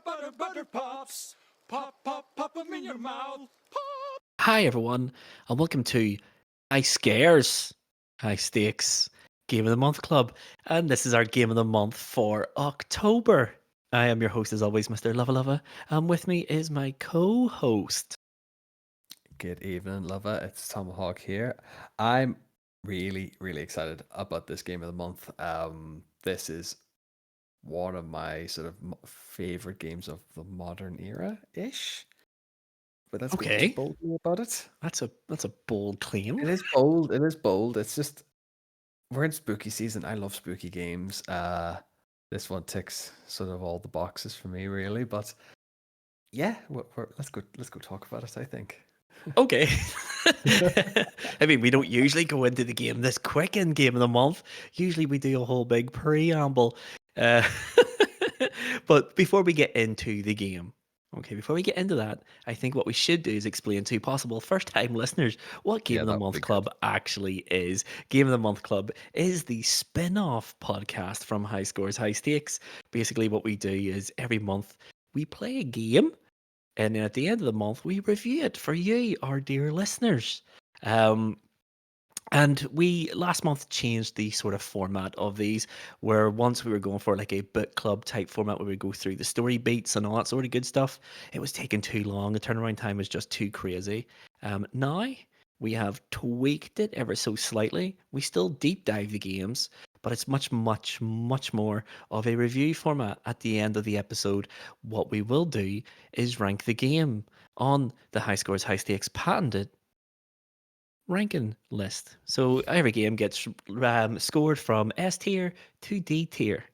butter pops. Pop, pop, pop them in your mouth. Pop. Hi everyone, and welcome to High Scares, High Stakes Game of the Month Club. And this is our Game of the Month for October. I am your host as always, Mr. Luvva, and with me is my co-host. Good evening, Luvva. It's Tomahawk here. I'm really excited about this game of the month. This is one of my sort of favorite games of the modern era-ish. But that's being too Okay, bold about it. that's a bold claim. It is bold. It is bold. It's just we're in spooky season. I love spooky games. This one ticks sort of all the boxes for me, really. But yeah, let's go talk about it. I think. Okay. I mean, we don't usually go into the game this quick in Game of the Month. Usually we do a whole big preamble. Uh, but before we get into the game, before we get into that, I think what we should do is explain to possible first-time listeners what Game Yeah, of the that would Month be good. Club actually is. Game of the Month Club is the spin-off podcast from High Scores, High Stakes. Basically, what we do is every month we play a game, and then at the end of the month, we review it for you, our dear listeners. Um, and we last month changed the sort of format of these, where once we were going for like a book club type format where we go through the story beats and all that sort of good stuff. It was taking too long. The turnaround time was just too crazy. Now we have tweaked it ever so slightly. We still deep dive the games, but it's much more of a review format. At the end of the episode, what we will do is rank the game on the High Scores, High Stakes patented ranking list. So every game gets scored from S tier to D tier.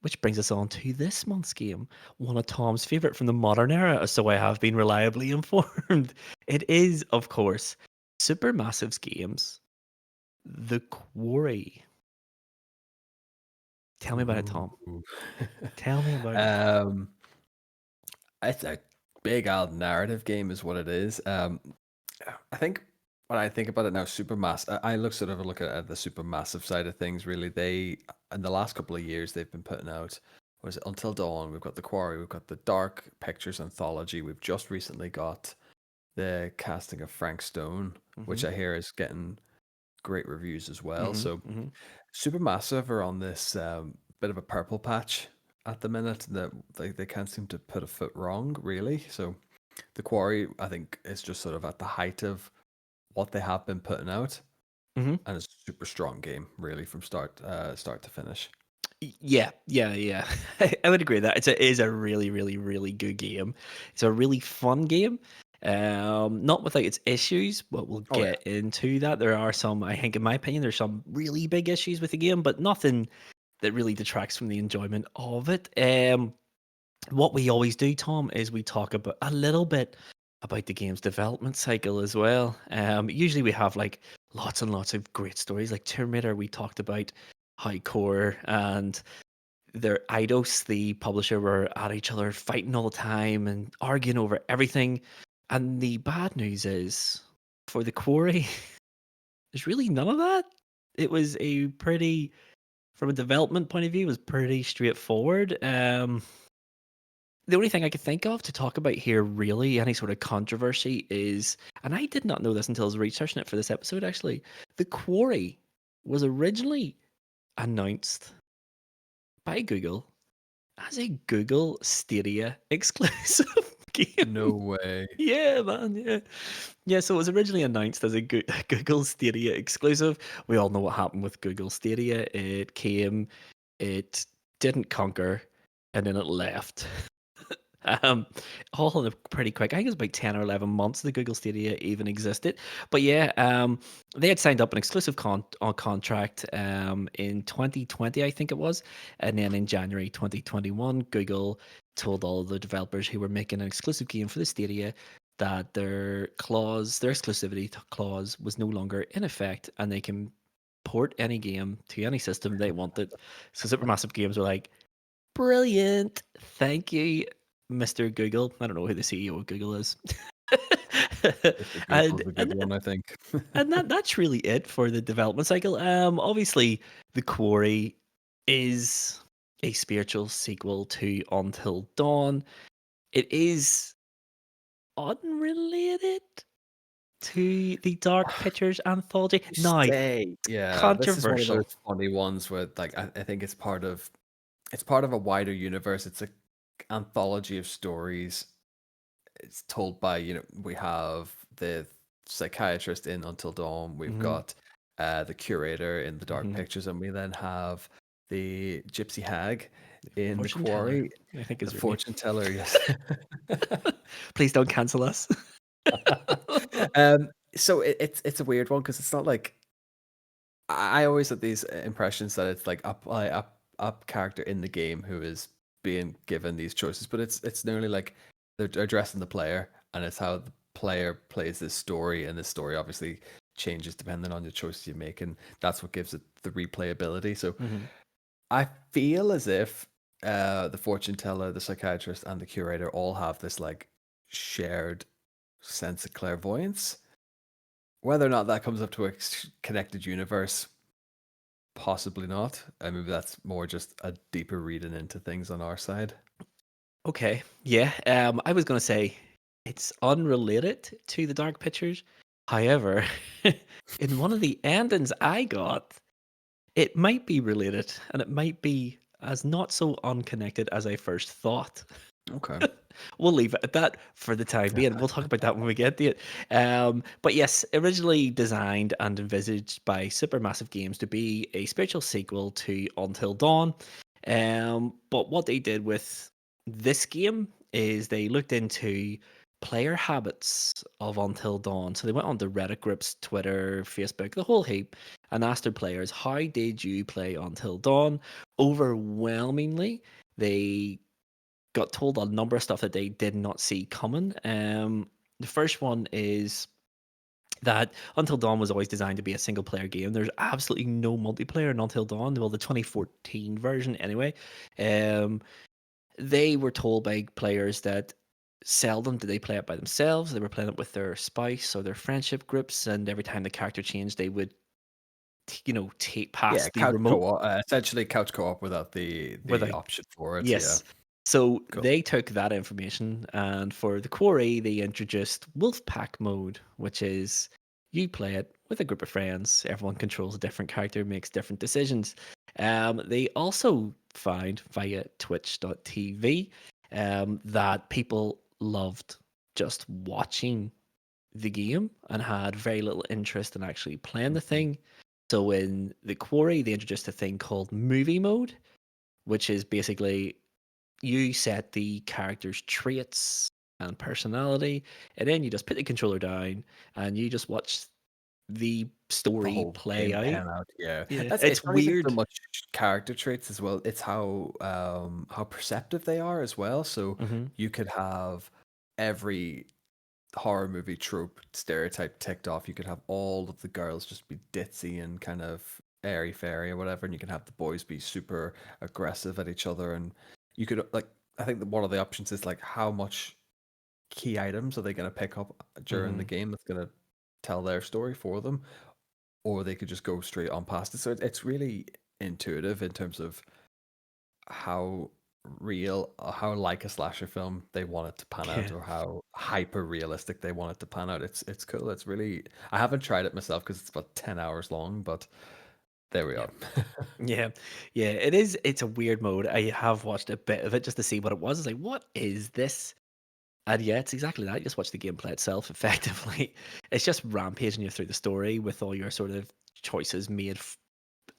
Which brings us on to this month's game, one of Tom's favourite from the modern era, so I have been reliably informed. It is, of course, Supermassive Games, The Quarry. Tell me about it, Tom. Ooh. Tell me about it. um, it's a big old narrative game, is what it is. I think when I think about it now, Supermassive. I look at the Supermassive side of things. Really, they in the last couple of years they've been putting out. What is it? Until Dawn. We've got the Quarry. We've got the Dark Pictures anthology. We've just recently got the casting of Frank Stone, which I hear is getting great reviews as well. So Supermassive are on this bit of a purple patch at the minute that they can't seem to put a foot wrong, really. So the Quarry, I think, is just sort of at the height of what they have been putting out, and it's a super strong game, really, from start to finish. Yeah. I would agree with that it is a really good game. It's a really fun game. Not without its issues, but we'll Oh yeah, get into that. There are some, I think, in my opinion, there's some really big issues with the game, but nothing that really detracts from the enjoyment of it. What we always do, Tom, is we talk about a little bit about the game's development cycle as well. Usually we have like lots and lots of great stories. Like Terminator, we talked about how Core and their Eidos, the publisher, were at each other fighting all the time and arguing over everything. And the bad news is, for the Quarry, there's really none of that. It was a pretty, from a development point of view, it was pretty straightforward. The only thing I could think of to talk about here, really, any sort of controversy is, and I did not know this until I was researching it for this episode, actually, The Quarry was originally announced by Google as a Google Stadia exclusive game. no way. Yeah, man, yeah. Yeah, so it was originally announced as a Google Stadia exclusive. We all know what happened with Google Stadia. It came, it didn't conquer, and then it left. Um, all in a pretty quick. I think it was about 10 or 11 months the Google Stadia even existed. But yeah, they had signed up an exclusive contract in 2020, I think it was. And then in January 2021, Google told all the developers who were making an exclusive game for the Stadia that their exclusivity clause was no longer in effect and they can port any game to any system they wanted. So Supermassive Games were like, brilliant. Thank you, Mr. Google. I don't know who the CEO of Google is. Mr. and Google's a good and one, I think. and that's really it for the development cycle. Obviously, the Quarry is a spiritual sequel to Until Dawn. It is unrelated to the Dark Pictures anthology. You Now, say, yeah, this is one of those controversial. funny ones where, like, I think it's part of a wider universe. It's a anthology of stories. It's told by, we have the psychiatrist in Until Dawn. We've Hmm. got the curator in the Dark Hmm. Pictures, and we then have the gypsy hag in the Fortune teller, Quarry, I think the is her name. fortune teller. Yes. Please don't cancel us. So it's a weird one because it's not like I always had these impressions that it's like up character in the game who is being given these choices, but it's nearly like they're addressing the player, and it's how the player plays this story, and this story obviously changes depending on the choices you make, and that's what gives it the replayability. So Mhm. I feel as if the fortune teller, the psychiatrist, and the curator all have this like shared sense of clairvoyance. Whether or not that comes up to a connected universe, possibly not. I mean, that's more just a deeper reading into things on our side. Okay, yeah. I was gonna say it's unrelated to the Dark Pictures. However, in one of the endings I got, it might be related, and it might be as not so unconnected as I first thought. Okay. We'll leave it at that for the time being. We'll talk about that when we get to it. But yes, originally designed and envisaged by Supermassive Games to be a spiritual sequel to Until Dawn. But what they did with this game is they looked into player habits of Until Dawn. So they went on to Reddit groups, Twitter, Facebook, the whole heap, and asked their players, how did you play Until Dawn? Overwhelmingly, they got told a number of stuff that they did not see coming. The first one is that Until Dawn was always designed to be a single player game. There's absolutely no multiplayer in Until Dawn. Well, the 2014 version, anyway. Um, they were told by players that seldom did they play it by themselves. They were playing it with their spouse or their friendship groups, and every time the character changed, they would, take Yeah, past the couch remote co-op, essentially couch co-op without the without. option for it. Yeah, Yes. So cool. they took that information, and for the Quarry, they introduced Wolfpack mode, which is you play it with a group of friends. Everyone controls a different character, makes different decisions. They also found via twitch.tv that people loved just watching the game and had very little interest in actually playing the Mhm. thing. So in the Quarry, they introduced a thing called movie mode, which is basically you set the character's traits and personality, and then you just put the controller down and you just watch the The story whole play game out. pan out. Yeah, Yeah, it's it's not even so weird. much character traits as well. It's how perceptive they are as well. So Hmm. you could have every horror movie trope stereotype ticked off. You could have all of the girls just be ditzy and kind of airy fairy or whatever, and you can have the boys be super aggressive at each other. And you could like, I think that one of the options is like how much key items are they going to pick up during the Hmm. game that's going to tell their story for them, or they could just go straight on past it. So it's really intuitive in terms of how real, how like a slasher film they want it to pan Yeah, out, or how hyper realistic they want it to pan out. It's cool. It's really, I haven't tried it myself because it's about 10 hours long, but there we yeah, are. yeah, yeah. It is. It's a weird mode. I have watched a bit of it just to see what it was. It's like, what is this? And yeah, it's exactly that. You just watch the gameplay itself. Effectively, it's just rampaging you through the story with all your sort of choices made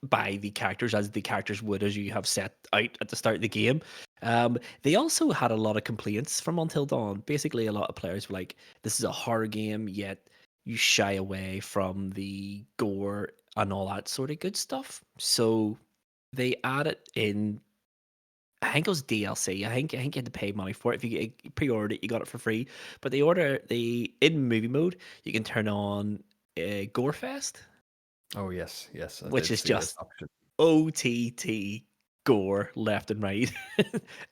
by the characters as the characters would as you have set out at the start of the game. They also had a lot of complaints from Until Dawn. Basically, a lot of players were like, "This is a horror game, yet you shy away from the gore and all that sort of good stuff." So they added in. I think it was DLC. I think you had to pay money for it. If you pre-ordered it, you got it for free. But the in movie mode, you can turn on Gore Fest, Oh yes, yes, I which did is see this just option. OTT gore left and right,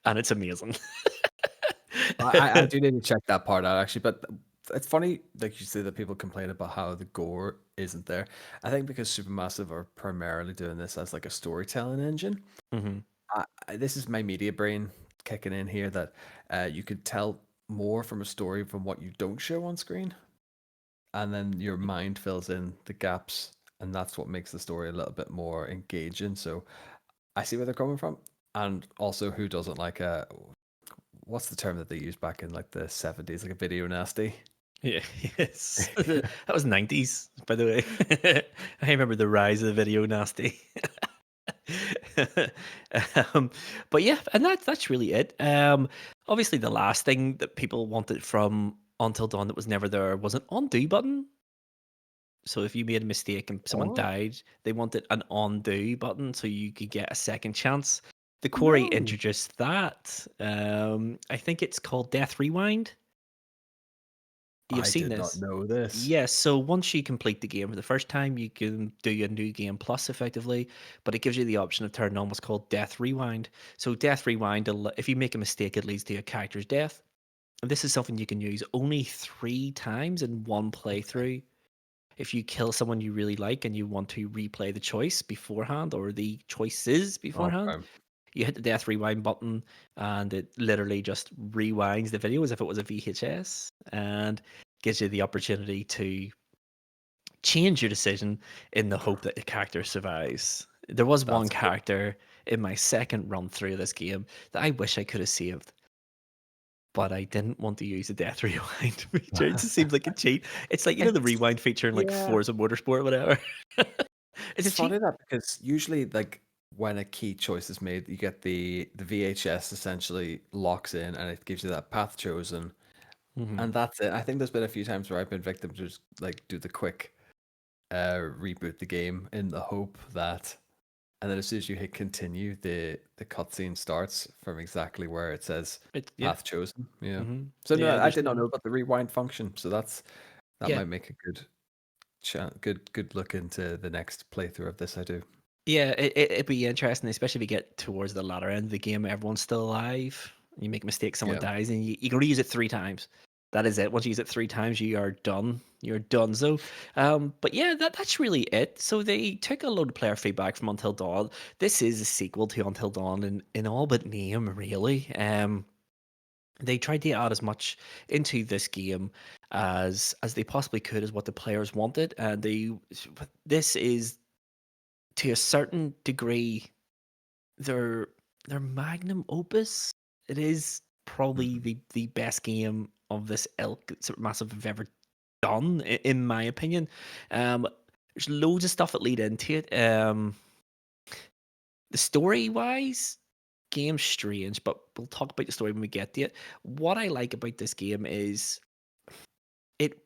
and it's amazing. I do need to check that part out actually, but it's funny, like you say, that people complain about how the gore isn't there. I think because Supermassive are primarily doing this as like a storytelling engine, Hmm. This is my media brain kicking in here that you could tell more from a story from what you don't show on screen, and then your mind fills in the gaps, and that's what makes the story a little bit more engaging. So I see where they're coming from, and also who doesn't like a what's the term that they used back in like the 70s, like a video nasty? Yeah, yes. That was 90s, by the way. I remember the rise of the video nasty. um, but yeah, and that's really it. Obviously, the last thing that people wanted from Until Dawn that was never there was an undo button. So if you made a mistake and someone Oh died, they wanted an undo button so you could get a second chance. The Quarry no! introduced that. I think it's called Death Rewind. You've I seen did not this. know this. Yes, so once you complete the game for the first time, you can do a new game plus effectively, but it gives you the option of turning on what's called Death Rewind. So Death Rewind, if you make a mistake, it leads to a character's death. And this is something you can use only 3 times in one playthrough. If you kill someone you really like and you want to replay the choice beforehand or the choices beforehand, Okay. you hit the Death Rewind button and it literally just rewinds the video as if it was a VHS and gives you the opportunity to change your decision in the hope that the character survives. There was one That's cool. character in my second run through of this game that I wish I could have saved, but I didn't want to use the death rewind feature. It just seems like a cheat. It's like, the It's rewind feature in like yeah. Forza Motorsport, whatever. It's a It's cheat. funny that because usually like when a key choice is made, you get the VHS essentially locks in and it gives you that path chosen, Hmm. and that's it. I think there's been a few times where I've been victim to just like do the quick reboot the game in the hope that, and then as soon as you hit continue, the cutscene starts from exactly where it says Yeah. path chosen. Yeah. Hmm. So no, Yeah, I there's did not know no. about the rewind function. So that Yeah. might make a good look into the next playthrough of this. I do. Yeah, it'd be interesting, especially if you get towards the latter end of the game, everyone's still alive. You make a mistake, someone Yeah. dies, and you can only use it 3 times. That is it. Once you use it 3 times, you are done. You're done. So, but yeah, that's really it. So they took a load of player feedback from Until Dawn. This is a sequel to Until Dawn in all but name, really. They tried to add as much into this game as they possibly could, as what the players wanted, and this is to a certain degree their their magnum opus. It is probably Mhm. the best game of this ilk that Supermassive have ever done, in my opinion. There's loads of stuff that lead into it. The story wise, game's strange, but we'll talk about the story when we get to it. What I like about this game is it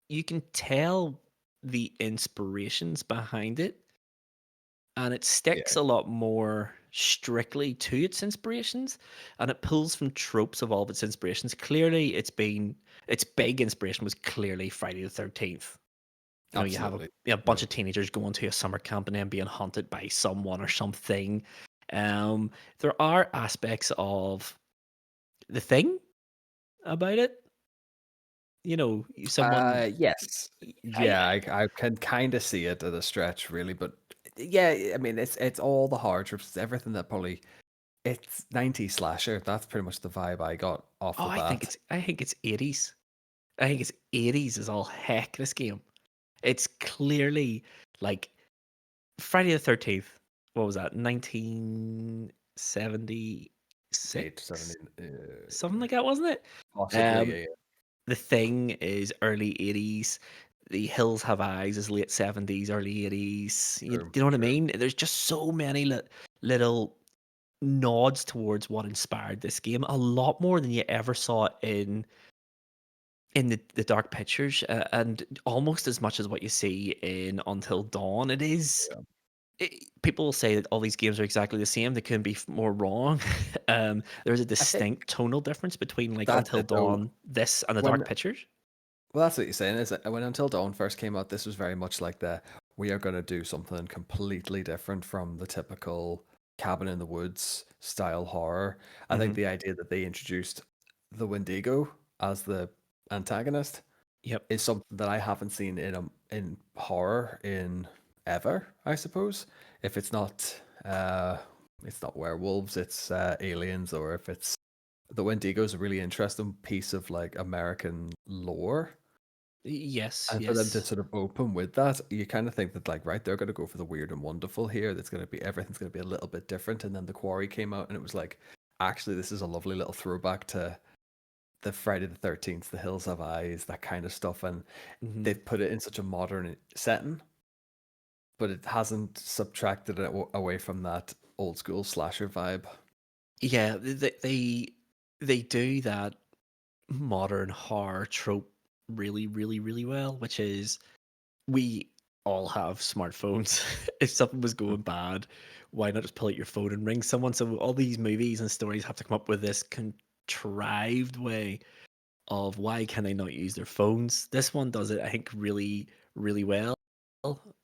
you can tell the inspirations behind it, and it sticks Yeah. a lot more strictly to its inspirations, and it pulls from tropes of all of its inspirations. Clearly its big inspiration was clearly Friday the 13th. You have Absolutely. a Yeah. bunch of teenagers going to a summer camp and then being hunted by someone or something. There are aspects of the thing about it. Someone. Yes. Yeah, I can kind of see it at a stretch, really, but yeah, I mean, it's all the hard trips, it's everything that probably it's 90s slasher. That's pretty much the vibe I got off Oh, the I think bat. it's 80s. I think it's 80s is all heck, this game. It's clearly like Friday the 13th. What was that? 8, 1976? 17, Something like that, wasn't it? possibly. Um, Yeah, The Thing is early 80s. The Hills Have Eyes is late 70s, early 80s. Do true, you know what I true. mean? There's just so many little nods towards what inspired this game. A lot more than you ever saw in the dark pictures, and almost as much as what you see in Until Dawn. Yeah. People will say that all these games are exactly the same. They couldn't be more wrong. There's a I think distinct tonal difference between like that's Until it though. Dawn, this, and the When dark pictures. Well, that's what you're saying, is that when Until Dawn first came out, this was very much like we are going to do something completely different from the typical cabin in the woods style horror. I think Hmm. the idea that they introduced the Wendigo as the antagonist Yep. is something that I haven't seen in horror in ever, I suppose. If it's not it's not werewolves, it's aliens, or if it's the Wendigo is a really interesting piece of like American lore. Yes, And for them to yes. sort of open with that, you kind of think that like, right, they're going to go for the weird and wonderful here. That's going to be everything's going to be a little bit different. And then the Quarry came out, and it was like, actually, this is a lovely little throwback to the Friday the 13th, The Hills Have Eyes, that kind of stuff. And Hmm. they've put it in such a modern setting, but it hasn't subtracted it away from that old school slasher vibe. Yeah, they do that modern horror trope really, really, really well, which is we all have smartphones. If something was going bad, why not just pull out your phone and ring someone? So all these movies and stories have to come up with this contrived way of why can they not use their phones. This one does it, I think, really, really well.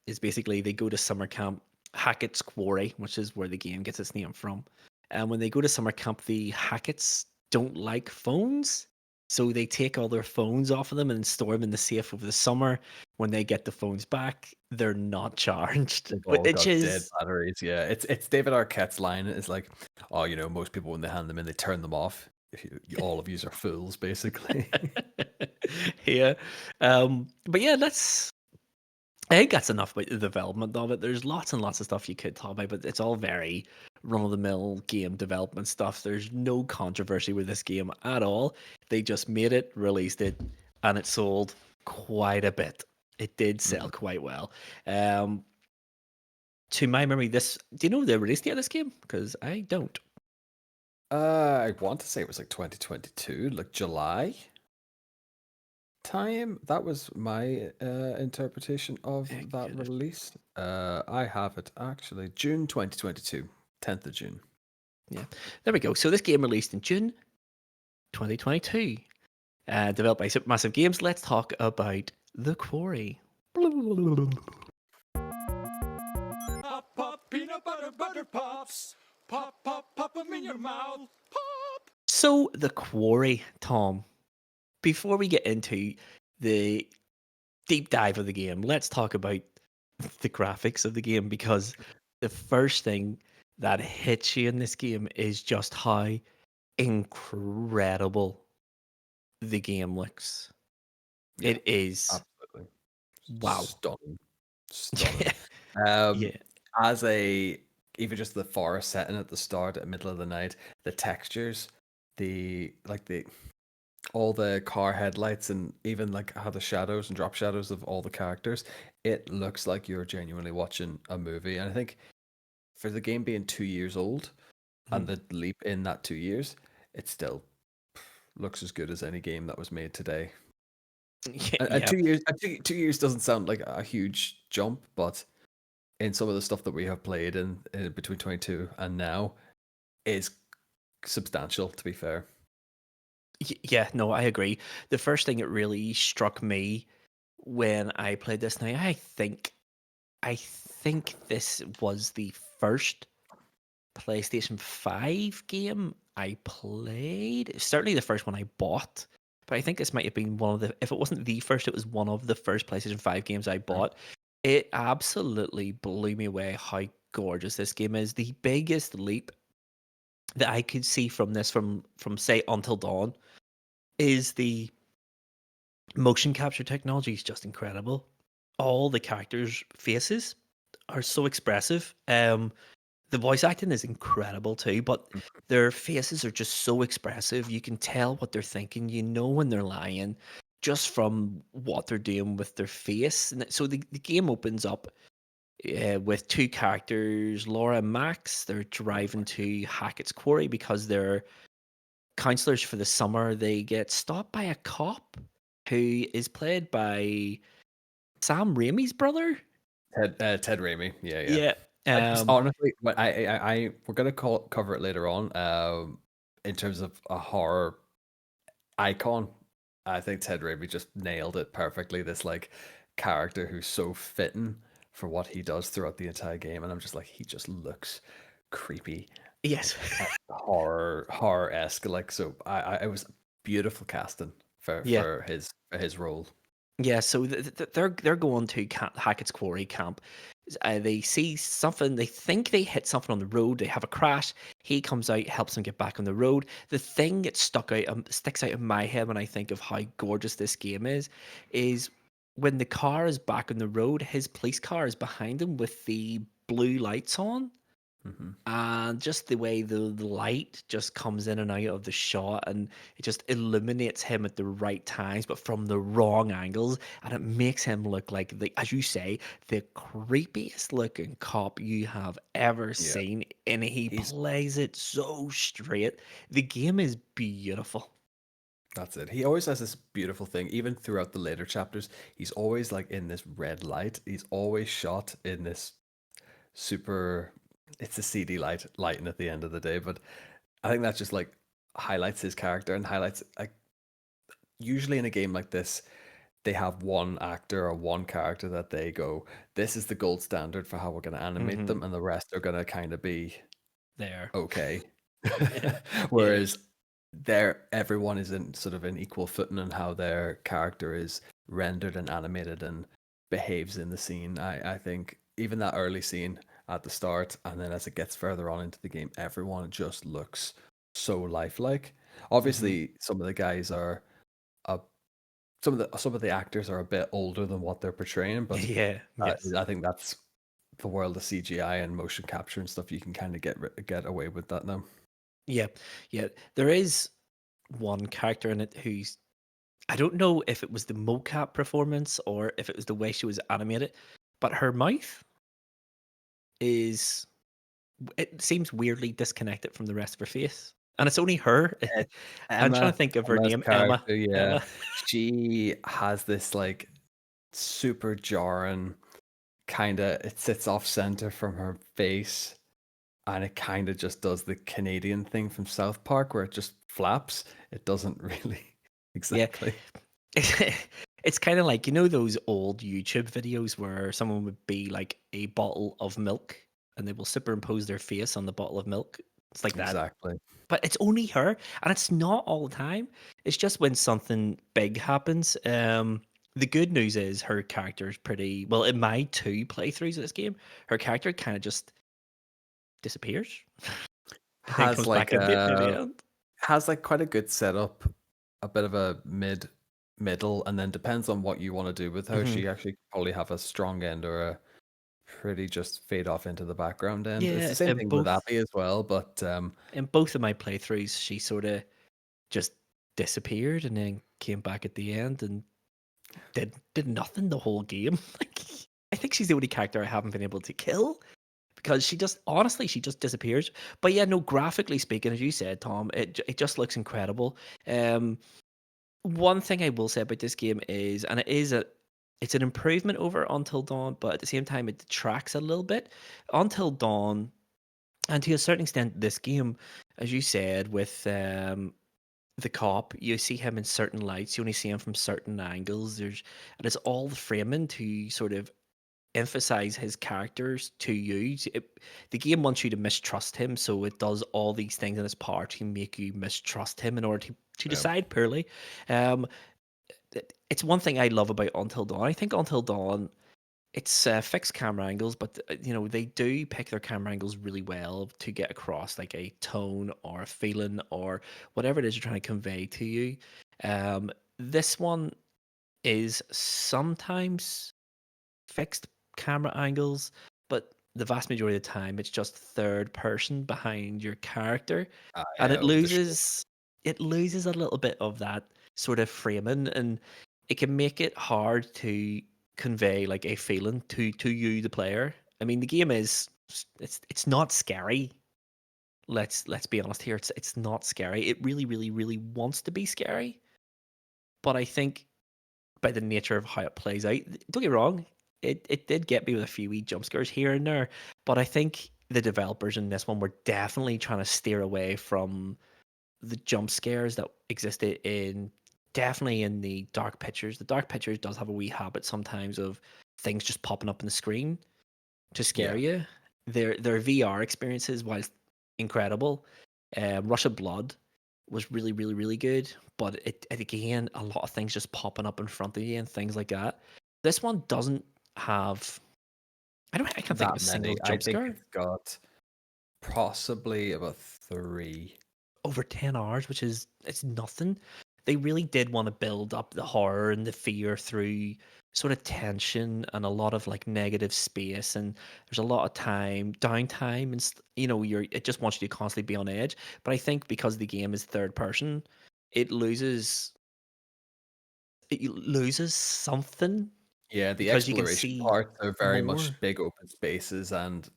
Is basically they go to summer camp, Hackett's Quarry, which is where the game gets its name from. And when they go to summer camp, the Hacketts don't like phones. So they take all their phones off of them and store them in the safe over the summer. When they get the phones back, they're not charged, They've all which got dead is batteries. Yeah, it's David Arquette's line. It's like, oh, most people when they hand them in, they turn them off. All of yous are fools, basically. yeah. But yeah, that's I think that's enough about the development of it. There's lots and lots of stuff you could talk about, but it's all very run of the mill game development stuff. There's no controversy with this game at all. They just made it, released it, and it sold quite a bit. It did sell Mhm. quite well. Um, to my memory, this do you know the release date of this game? Because I don't. I want to say it was like 2022, like July time. That was my interpretation of that Could have- release. I have it actually June 2022, 10th of June. Yeah, there we go. So this game released in June 2022. Developed by Supermassive Games. Let's talk about The Quarry. Pop, pop, peanut butter, butter pops. Pop, pop, pop 'em in your mouth. Pop. So, The Quarry, Tom, before we get into the deep dive of the game, let's talk about the graphics of the game because the first thing that hits you in this game is just how incredible the game looks. Yeah, It is absolutely wow. stunning, stunning. Um, Yeah. as a even just the forest setting at the start, at middle of the night, the textures, the all the car headlights, and even like how the shadows and drop shadows of all the characters, it looks like you're genuinely watching a movie. And I think for the game being 2 years old and Mhm. the leap in that 2 years, it still looks as good as any game that was made today. And Yeah. 2 years, 2 years doesn't sound like a huge jump, but in some of the stuff that we have played in between 22 and now is substantial, to be fair. Yeah, no, I agree. The first thing that really struck me when I played this now, I think this was the first PlayStation 5 game I played. Certainly the first one I bought. But I think this might have been one of the if it wasn't the first, it was one of the first PlayStation 5 games I Mm. bought. It absolutely blew me away how gorgeous this game is. The biggest leap that I could see from this from say Until Dawn is the motion capture technology is just incredible. All the characters' faces are so expressive. The voice acting is incredible too, but their faces are just so expressive. You can tell what they're thinking. You know when they're lying just from what they're doing with their face. And so the game opens up with two characters, Laura and Max. They're driving to Hackett's Quarry because they're counselors for the summer. They get stopped by a cop who is played by Sam Raimi's brother. Ted Raimi, yeah, yeah. Yeah. Just honestly, but we're gonna cover it later on. In terms of a horror icon, I think Ted Raimi just nailed it perfectly. This like character who's so fitting for what he does throughout the entire game, and I'm just like, he just looks creepy, Yes. horror esque. Like, so, I it was beautiful casting for Yeah. his role. Yeah, so they're going to Hackett's Quarry camp. They see something. They think they hit something on the road. They have a crash. He comes out, helps them get back on the road. The thing that sticks out in my head when I think of how gorgeous this game is when the car is back on the road. His police car is behind him with the blue lights on, Hmm. and just the way the light just comes in and out of the shot, and it just illuminates him at the right times but from the wrong angles, and it makes him look like, the as you say, the creepiest looking cop you have ever Yeah, seen, and he he's plays it so straight. The game is beautiful. that's it. He always has this beautiful thing, even throughout the later chapters. He's always like in this red light. He's always shot in this super. It's a CD light, lighting at the end of the day, but I think that just like highlights his character and highlights like usually in a game like this, they have one actor or one character that they go, this is the gold standard for how we're going to animate Hmm. them, and the rest are going to kind of be There. okay. Yeah. Yeah. Whereas there, everyone is in sort of an equal footing in how their character is rendered and animated and behaves in the scene. I think even that early scene at the start, and then as it gets further on into the game, everyone just looks so lifelike. Hmm. Obviously, some of the guys are a some of the actors are a bit older than what they're portraying, but Yeah. Yes. I think that's the world of CGI and motion capture and stuff. You can kind of get away with that now. Yeah. Yeah. There is one character in it who's, I don't know if it was the mocap performance or if it was the way she was animated, but her mouth is, it seems weirdly disconnected from the rest of her face. And it's only her. It's I'm trying Emma. to think of her Emma's name. Emma. character, yeah, Emma. she has this like super jarring kind of. It sits off center from her face, and it kind of just does the Canadian thing from South Park where it just flaps. It doesn't really Yeah. exactly. It's kind of like, you know, those old YouTube videos where someone would be like a bottle of milk and they will superimpose their face on the bottle of milk. It's like that. Exactly. But it's only her, and it's not all the time. It's just when something big happens. The good news is her character is pretty well. In my two playthroughs of this game, her character kind of just disappears and then Has comes back like in near the end. quite a good setup, a bit of a middle, and then depends on what you want to do with her. Hmm. She actually could probably have a strong end or a pretty just fade off into the background end. It's Yeah, the same thing with Abby as well, but in both of my playthroughs, she sort of just disappeared and then came back at the end and did nothing the whole game. Like, I think she's the only character I haven't been able to kill, because she just, honestly, she just disappears. But yeah, no, graphically speaking, as you said, Tom, it just looks incredible. One thing I will say about this game is, and it's an improvement over Until Dawn, but at the same time it detracts a little bit. Until Dawn, and to a certain extent this game, as you said, with the cop, you see him in certain lights, you only see him from certain angles. And it's all the framing to sort of emphasize his characters to you. The game wants you to mistrust him, so it does all these things in its power to make you mistrust him in order to yeah, decide poorly. Um, it's one thing I love about Until Dawn. I think Until Dawn, it's fixed camera angles, but you know, they do pick their camera angles really well to get across like a tone or a feeling or whatever it is you're trying to convey to you. This one is sometimes fixed camera angles, but the vast majority of the time it's just third person behind your character, and yeah, over the shoulder. it loses a little bit of that sort of framing, and it can make it hard to convey like a feeling to you, the player. I mean, the game is, it's not scary. Let's be honest here. It's not scary. It really, really, really wants to be scary, but I think by the nature of how it plays out. Don't get me wrong, it did get me with a few wee jump scares here and there, but I think the developers in this one were definitely trying to steer away from the jump scares that existed in, definitely in the Dark Pictures. The Dark Pictures does have a wee habit sometimes of things just popping up on the screen to scare Yeah, you. Their VR experiences, whilst incredible, Rush of Blood was really, really, really good. But it again, a lot of things just popping up in front of you and things like that. This one doesn't have. I can't think of That a single many. I jump think scare. it's got possibly about 3. Over 10 hours, which is it's nothing. They really did want to build up the horror and the fear through sort of tension and a lot of like negative space, and there's a lot of downtime, and it just wants you to constantly be on edge. But I think because the game is third person, it loses something Yeah, the because you can exploration see parts are very more. much big open spaces, and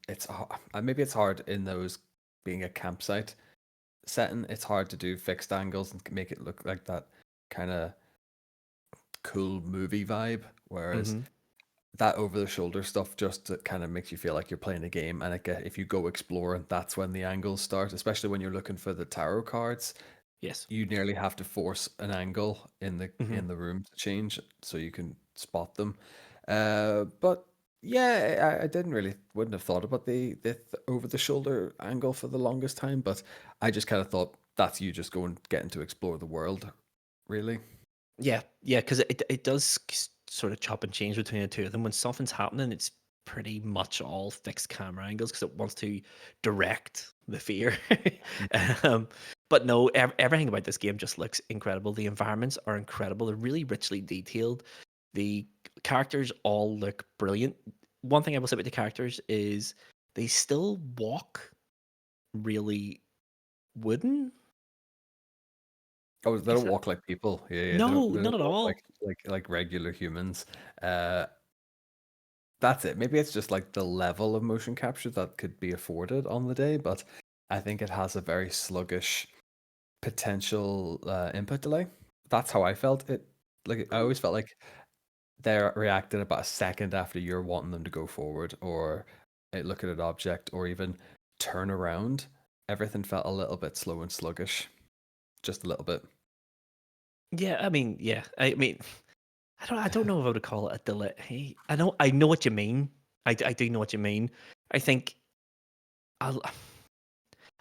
maybe it's hard in those being a campsite setting. It's hard to do fixed angles and make it look like that kind of cool movie vibe. Whereas Hmm. that over the shoulder stuff just kind of makes you feel like you're playing a game. And if you go exploring, that's when the angles start, especially when you're looking for the tarot cards. Yes. You nearly have to force an angle in the Hmm. room to change so you can spot them. But yeah, I wouldn't have thought about the over the shoulder angle for the longest time, but I just kind of thought that's you just going getting to explore the world, really. Yeah, yeah, because it does sort of chop and change between the two of them. When something's happening, it's pretty much all fixed camera angles because it wants to direct the fear. um, but no, everything about this game just looks incredible. The environments are incredible. They're really richly detailed. The characters all look brilliant. One thing I will say about the characters is they still walk really wooden. Oh, they Is don't that walk like people. Yeah, yeah, no, they not don't at walk all. like regular humans. Uh, That's it. Maybe it's just like the level of motion capture that could be afforded on the day, but I think it has a very sluggish potential input delay. That's how I felt it. Like I always felt like they're reacting about a second after you're wanting them to go forward or look at an object or even turn around. Everything felt a little bit slow and sluggish, just a little bit. Yeah, I mean, yeah, I mean, I don't know if I would call it a delay. Hey, I know what you mean. I do know what you mean. I think a,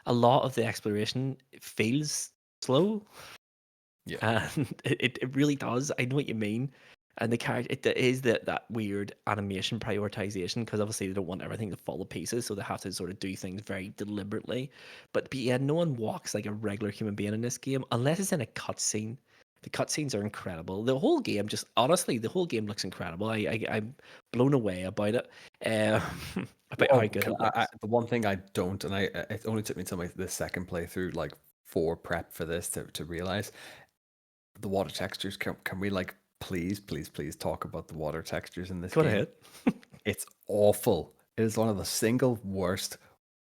a lot of the exploration feels slow, Yeah. and it really does. I know what you mean. And the character, it is that weird animation prioritization because obviously they don't want everything to fall to pieces, so they have to sort of do things very deliberately. But yeah, no one walks like a regular human being in this game unless it's in a cutscene. The cutscenes are incredible. The whole game, just honestly, the whole game looks incredible. I'm blown away about it, about how Well, good it looks. the one thing I don't, and it only took me till the second playthrough, like for prep for this to realize the water textures. Can we like please talk about the water textures in this Go game? ahead. It's awful. It is one of the single worst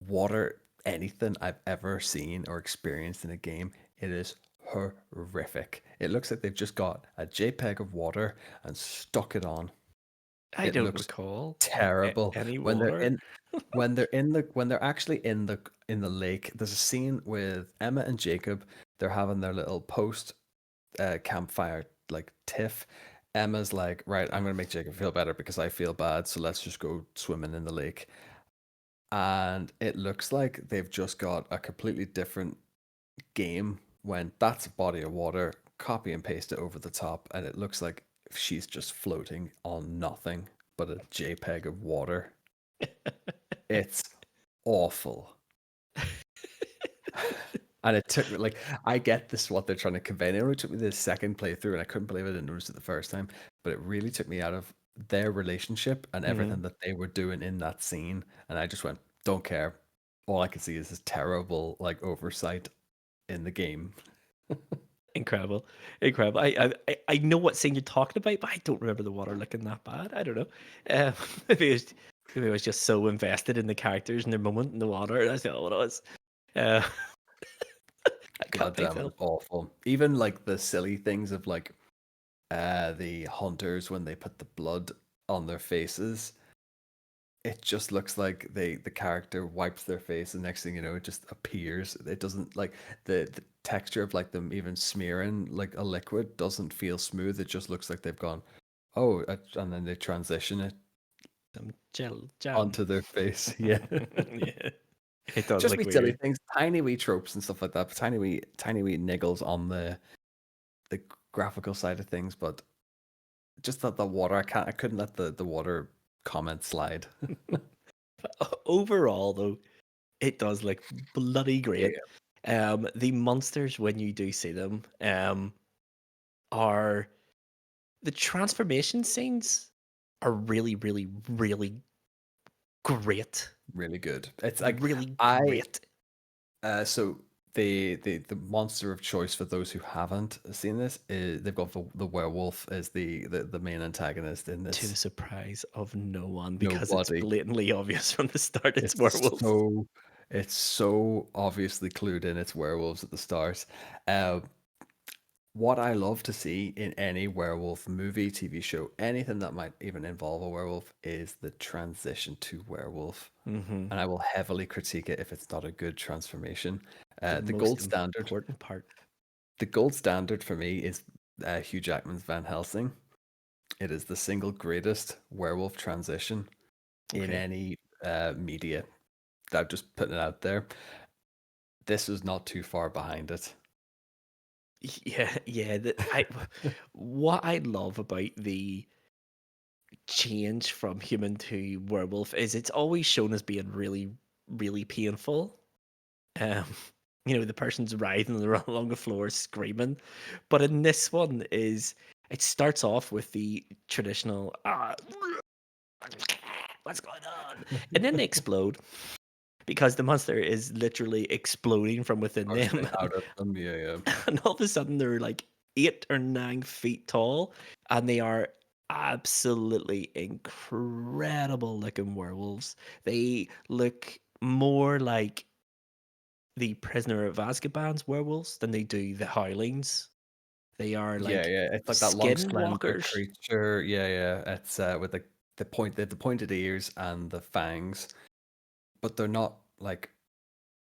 water anything I've ever seen or experienced in a game. It is horrific. It looks like they've just got a JPEG of water and stuck it on. I It don't looks recall terrible any when they're water. in when they're actually in the lake. There's a scene with Emma and Jacob. They're having their little post campfire like tiff. Emma's like, right, I'm gonna make Jacob feel better because I feel bad, so let's just go swimming in the lake. And it looks like they've just got a completely different game when that's a body of water, copy and paste it over the top, and it looks like she's just floating on nothing but a JPEG of water. It's awful. And it took me like I get this what they're trying to convey. It only took me the second playthrough, and I couldn't believe I didn't notice it the first time. But it really took me out of their relationship and Mhm. everything that they were doing in that scene. And I just went, don't care. All I can see is this terrible like oversight in the game. Incredible, incredible. I know what scene you're talking about, but I don't remember the water looking that bad. I don't know. Uh, maybe it was maybe I was just so invested in the characters and their moment in the water. That's all it was. Uh, I God can't damn, it myself. was awful. Even like the silly things of like the hunters when they put the blood on their faces. It just looks like the character wipes their face, and next thing you know, it just appears. It doesn't like the texture of like them even smearing like a liquid doesn't feel smooth. It just looks like they've gone, oh, and then they transition it Some gel jam. onto their face. Yeah. Yeah. It does Just look wee silly weird. things, tiny wee tropes and stuff like that, tiny wee niggles on the graphical side of things, but just that the water, I couldn't let the water comment slide. Overall, though, it does look bloody Yeah, great. The monsters, when you do see them, are the transformation scenes are really, really, really great. really good. It's like Really I great. so the monster of choice for those who haven't seen this is they've got the werewolf as the main antagonist in To the this. surprise of no one, because it's Nobody. blatantly obvious from the start it's It's werewolf. so it's so obviously clued in. It's werewolves at the start. Uh, what I love to see in any werewolf movie, TV show, anything that might even involve a werewolf is the transition to werewolf. Hmm. And I will heavily critique it if it's not a good transformation. The The most gold standard, important part. the gold standard for me is Hugh Jackman's Van Helsing. It is the single greatest werewolf transition in Okay. any media. I'm just putting it out there. This is not too far behind it. Yeah, yeah. What I love about the change from human to werewolf is it's always shown as being really, really painful. Um, the person's writhing along the floor screaming. But in this one is it starts off with the traditional what's going on? And then they explode because the monster is literally exploding from within Bursting them. out of them, yeah, yeah. And all of a sudden they're like 8 or 9 feet tall, and they are absolutely incredible looking werewolves. They look more like the Prisoner of Azkaban's werewolves than they do the Howlings. They are Yeah, like yeah. It's like that long, slender skinwalkers. creature. Yeah, yeah. It's with the pointed ears and the fangs, but they're not like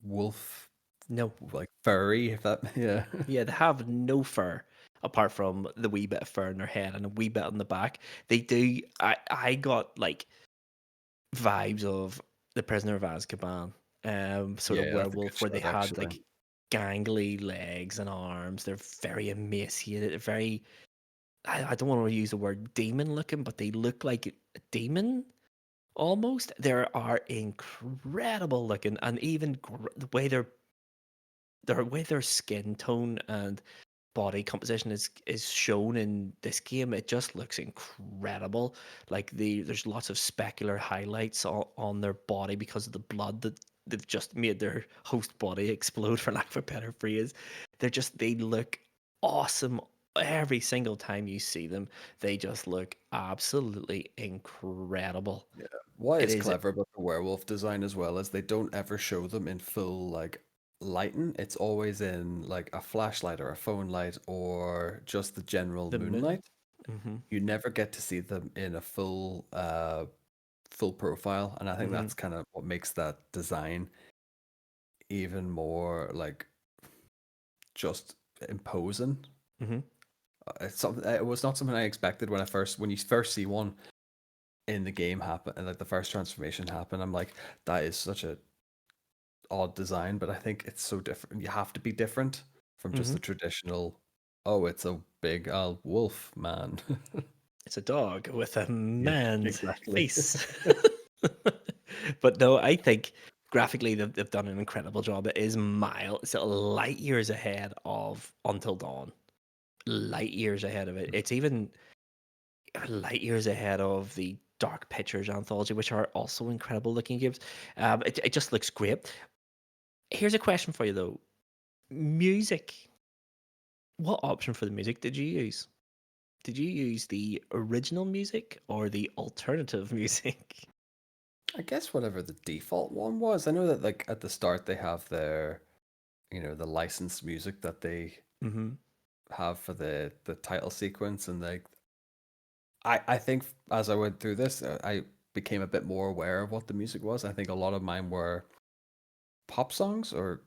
wolf, No, like furry. If that, yeah, yeah, they have no fur apart from the wee bit of fur in their head and a wee bit on the back. They do. I got like vibes of the Prisoner of Azkaban, sort of yeah. That's a good werewolf where they shot, had actually. like gangly legs and arms. They're very emaciated, very. I don't want to use the word demon looking, but they look like a demon almost. They are incredible looking, and even the way their skin tone and body composition is shown in this game, it just looks incredible. Like there's lots of specular highlights on their body because of the blood that they've just made their host body explode, for lack of a better phrase. They look awesome every single time you see them. They just look absolutely incredible. Yeah. What It is is. clever about the werewolf design as well is they don't ever show them in full like lighting. It's always in like a flashlight or a phone light or just the general The moon. moonlight. Hmm. You never get to see them in a full profile, and I think Hmm. that's kind of what makes that design even more like just imposing. Hmm. It was not something I expected when you first see one in the game happen and like the first transformation happen. I'm like, that is such a odd design, but I think it's so different. You have to be different from just the Hmm. traditional. Oh, it's a big wolf man. It's a dog with a Yeah, man's exactly. face. But no, I think graphically they've done an incredible job. It is it's light years ahead of Until Dawn. Light years ahead of it. It's even light years ahead of the Dark Pictures anthology, which are also incredible looking games. It just looks great. Here's a question for you though. Music. What option for the music did you use? Did you use the original music or the alternative music? I guess whatever the default one was. I know that like at the start they have the licensed music that they Hmm. have for the title sequence, and like I think as I went through this, I became a bit more aware of what the music was. I think a lot of mine were pop songs or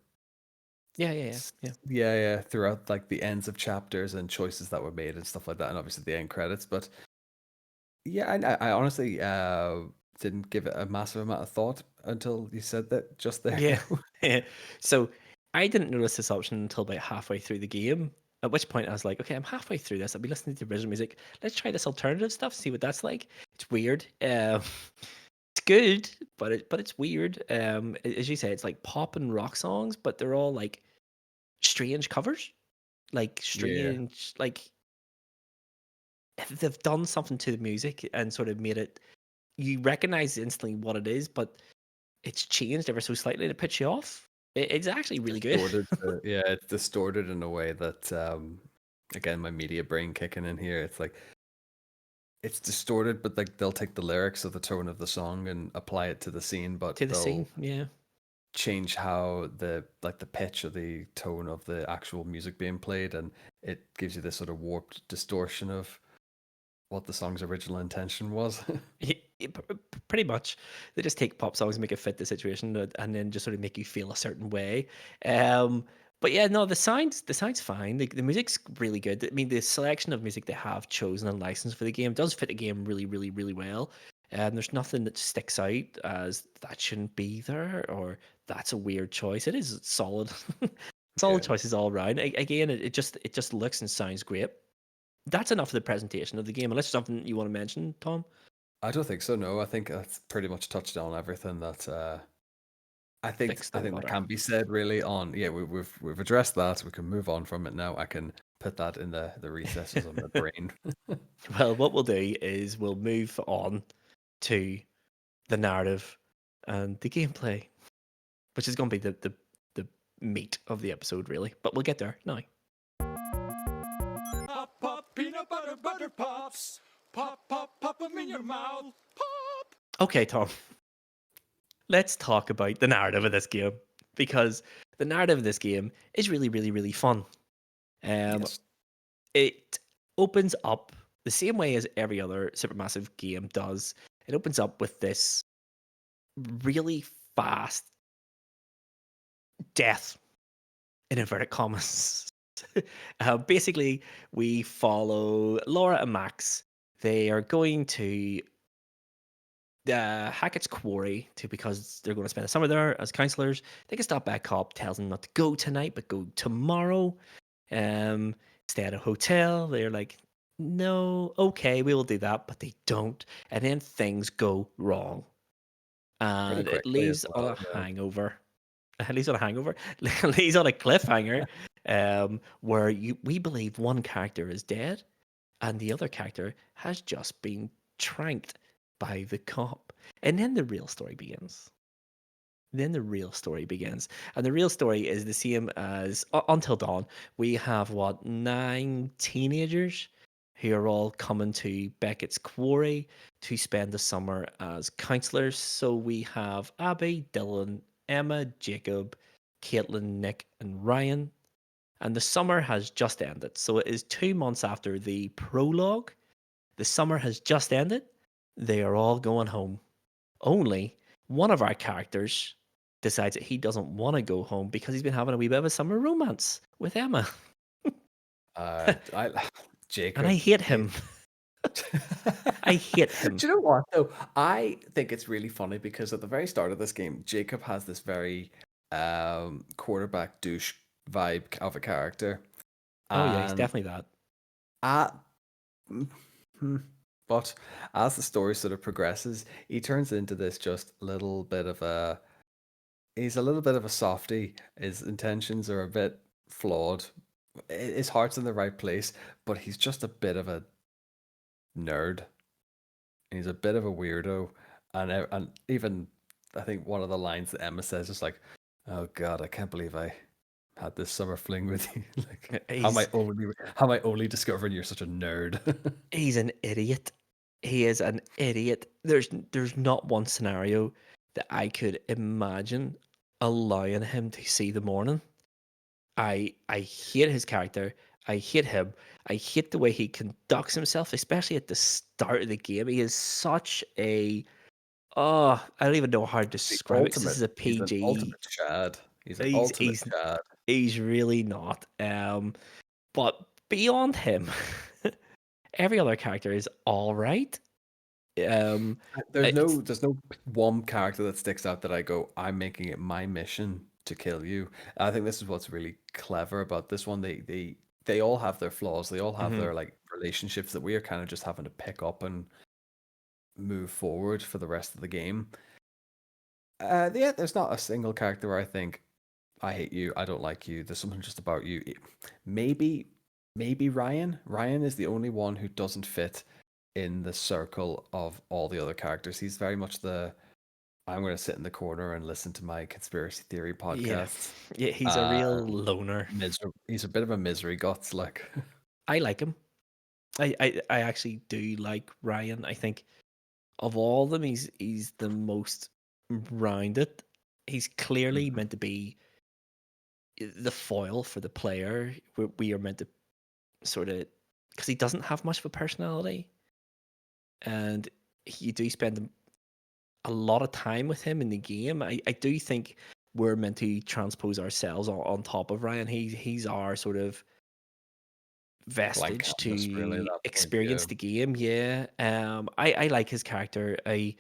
Yeah, yeah, yeah, yeah. yeah, yeah, throughout like the ends of chapters and choices that were made and stuff like that, and obviously the end credits. But yeah, I honestly didn't give it a massive amount of thought until you said that just there. Yeah. So I didn't notice this option until about halfway through the game. At which point I was like, okay, I'm halfway through this. I'll be listening to the original music. Let's try this alternative stuff, see what that's like. It's weird. It's good, but it's weird. As you say, it's like pop and rock songs, but they're all like strange covers. Like Yeah. strange, like they've done something to the music and sort of made it. You recognize instantly what it is, but it's changed ever so slightly to pitch you off. It's actually really good. Distorted. Yeah, it's distorted in a way that, again, my media brain kicking in here. It's like it's distorted, but like they'll take the lyrics of the tone of the song and apply it to the scene, but To the scene, they'll yeah. change how the pitch or the tone of the actual music being played, and it gives you this sort of warped distortion of what the song's original intention was. Pretty much, they just take pop songs, make it fit the situation, and then just sort of make you feel a certain way. But yeah, no, the sound's fine. The music's really good. I mean, the selection of music they have chosen and licensed for the game does fit the game really, really, really well. There's nothing that sticks out as that shouldn't be there or that's a weird choice. It is solid, solid Yeah. choices all around. Again, it just looks and sounds great. That's enough for the presentation of the game. Unless there's something you want to mention, Tom. I don't think so. No, I think that's pretty much touched on everything that Fix I the think that butter. can be said really on. Yeah, we've addressed that. We can move on from it now. I can put that in the recesses of my brain. Well, what we'll do is we'll move on to the narrative and the gameplay, which is going to be the meat of the episode, really. But we'll get there now. Pop, pop, peanut butter, butter pops. Pop, pop, pop 'em in your mouth. Pop. Okay, Tom. Let's talk about the narrative of this game because the narrative of this game is really, really, really fun. Yes. It opens up the same way as every other Supermassive game does. It opens up with this really fast death in inverted commas. Basically, we follow Laura and Max. They are going to Hackett's Quarry because they're going to spend the summer there as counselors. They can stop back up, tells them not to go tonight, but go tomorrow. Stay at a hotel. They're like, no, okay, we will do that, but they don't. And then things go wrong. Pretty And it quickly as leaves on well. a Yeah. hangover. It leaves on a hangover. Leaves on a cliffhanger. Where we believe one character is dead and the other character has just been tranked by the cop. And then the real story begins. Then the real story begins. And the real story is the same as Until Dawn. We have, what, 9 teenagers who are all coming to Beckett's Quarry to spend the summer as counselors. So we have Abby, Dylan, Emma, Jacob, Caitlin, Nick, and Ryan. And the summer has just ended. So it is 2 months after the prologue. The summer has just ended. They are all going home. Only one of our characters decides that he doesn't want to go home because he's been having a wee bit of a summer romance with Emma. I And Jacob. I hate him. I hate him. Do you know what though? I think it's really funny because at the very start of this game, Jacob has this very quarterback douche vibe of a character, Oh, yeah, he's and definitely that. at but as the story sort of progresses, he turns into this just little bit of a. He's a little bit of a softie. His intentions are a bit flawed. His heart's in the right place, but he's just a bit of a nerd. He's a bit of a weirdo, and even I think one of the lines that Emma says is like, "Oh God, I can't believe I had this summer fling with you. Like, He's how am I only discovering you're such a nerd?" he's an idiot. He is an idiot. There's not one scenario that I could imagine allowing him to see the morning. I hate his character. I hate him. I hate the way he conducts himself, especially at the start of the game. He is such a I don't even know how to The describe it 'cause this ultimate. is a He's an PG. ultimate Chad. He's an He's ultimate he's Chad. he's really not. But beyond him, every other character is all right. Um, There's it's no one character that sticks out that I go, I'm making it my mission to kill you. I think this is what's really clever about this one. They all have their flaws. They all have mhm. their like relationships that we are kind of just having to pick up and move forward for the rest of the game. Yeah, there's not a single character where I think I hate you, I don't like you. There's something just about you. Maybe, maybe Ryan. Ryan is the only one who doesn't fit in the circle of all the other characters. He's very much the I'm going to sit in the corner and listen to my conspiracy theory Yeah, podcasts. yeah. He's a Uh, real loner. He's a bit of a misery guts, like. I like him. I actually do like Ryan. I think of all of them, he's the most rounded. He's clearly Mhm. meant to be the foil for the player. We are meant to sort of, because he doesn't have much of a personality, and you do spend a lot of time with him in the game. I do think we're meant to transpose ourselves on top of Ryan. He's our sort of Blank vestige canvas, really, at to that point. experience Yeah. the game. Yeah. I like his character. I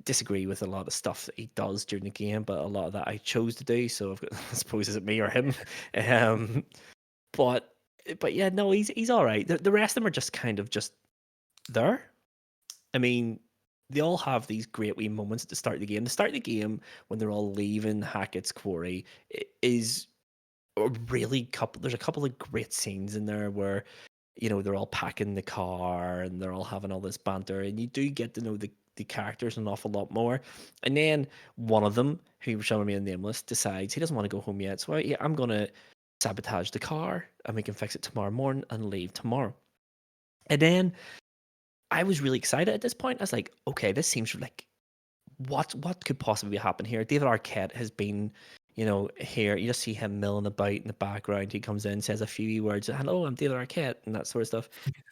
disagree with a lot of stuff that he does during the game, but a lot of that I chose to do. So I've got, I suppose, is it me or him? Um, but yeah, no, he's all right. The rest of them are just kind of just there. I mean, they all have these great wee moments at the start of the game. The start of the game when they're all leaving Hackett's quarry is a really couple. There's a couple of great scenes in there where they're all packing the car and they're all having all this banter, and you do get to know the characters an awful lot more. And then one of them, who shall remain nameless, decides he doesn't want to go home yet. So yeah, I'm gonna sabotage the car and we can fix it tomorrow morning and leave tomorrow. And then I was really excited at this point. I was like, okay, this seems like what could possibly happen here? David Arquette has been, here. You just see him milling about in the background. He comes in, says a few words, "Hello, I'm David Arquette," and that sort of stuff.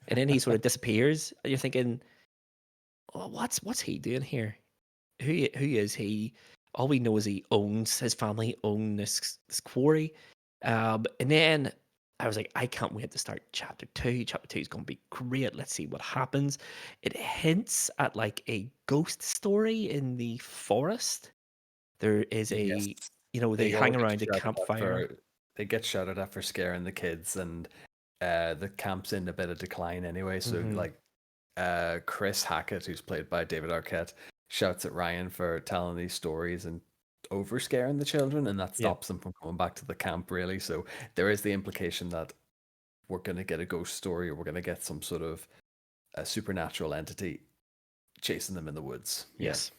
And then he sort of disappears. And you're thinking, oh, what's he doing here? Who is he? All we know is he owns his family own this quarry. And then I was like, I can't wait to start chapter two. Chapter two is going to be great. Let's see what happens. It hints at like a ghost story in the forest. There is Yes. they They all hang get around a shouted at campfire. for they get shouted at for scaring the kids, and the camp's in a bit of decline anyway. So Hmm. like Chris Hackett, who's played by David Arquette, shouts at Ryan for telling these stories and over scaring the children, and that Yeah. stops them from going back to the camp, really. So there is the implication that we're going to get a ghost story, or we're going to get some sort of a supernatural entity chasing them in the woods. Yeah. Yes.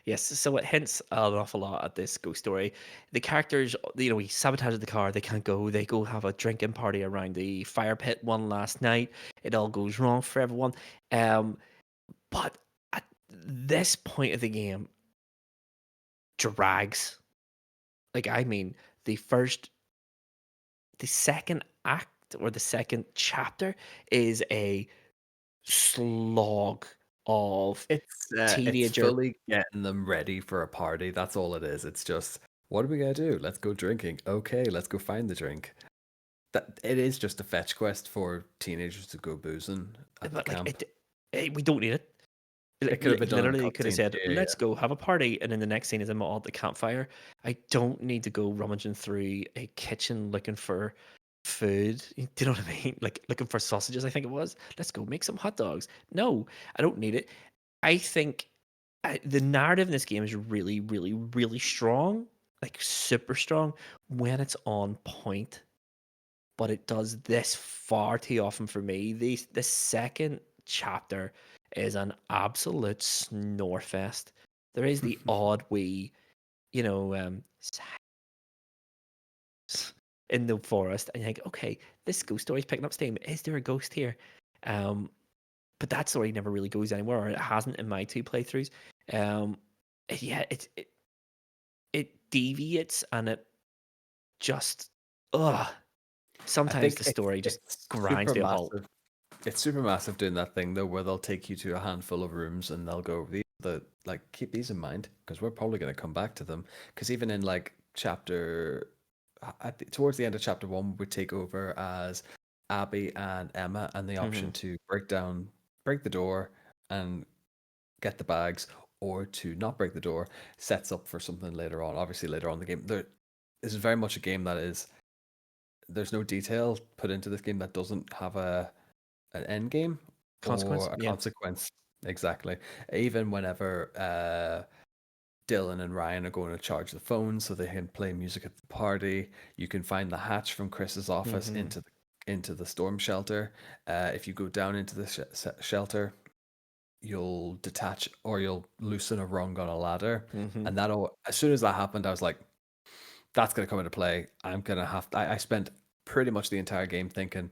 Yes, so it hints an awful lot at this ghost story. The characters, he sabotages the car. They can't go. They go have a drinking party around the fire pit one last night. It all goes wrong for everyone. Um, but at this point of the game, drags. Like, I mean, the first, the second act or the second chapter is a slog of It's teenager. fully getting them ready for a party. That's all it is. It's just, what are we gonna do? Let's go drinking. Okay, let's go find the drink. That it is just a fetch quest for teenagers to go boozing at the But like, camp. we don't need it. It could have been done in a Literally could have cutscene. said, Yeah, "Let's yeah. go have a party," and then the next scene is them all at the campfire. I don't need to go rummaging through a kitchen looking for food. Do you know what I mean? Like looking for sausages. I think it was. Let's go make some hot dogs. No, I don't need it. I think the narrative in this game is really, really, really strong, like super strong when it's on point. But it does this far too often for me. The second chapter is an absolute snore fest. There is the odd wee, in the forest, and you think, okay, this ghost story's picking up steam. Is there a ghost here? Um, but that story never really goes anywhere, or it hasn't in my two playthroughs. Um, yeah, it deviates and it just, ugh. I Sometimes think the story just it's grinds super to a halt. massive. It's super massive doing that thing though, where they'll take you to a handful of rooms and they'll go, like keep these in mind because we're probably going to come back to them. Because even in like chapter towards the end of chapter one, we take over as Abby and Emma, and the option Mhm. to break the door and get the bags, or to not break the door, sets up for something later on. Obviously, later on in the game, this is very much a game that is. There's no detail put into this game that doesn't have an end game Consequence. or a Yeah. consequence. Exactly. Even whenever Dylan and Ryan are going to charge the phone so they can play music at the party, you can find the hatch from Chris's office Mm-hmm. into the storm shelter. If you go down into the shelter, you'll detach or you'll loosen a rung on a ladder, Mm-hmm. and that'll. As soon as that happened, I was like, "That's gonna come into play." I'm gonna have. I spent pretty much the entire game thinking,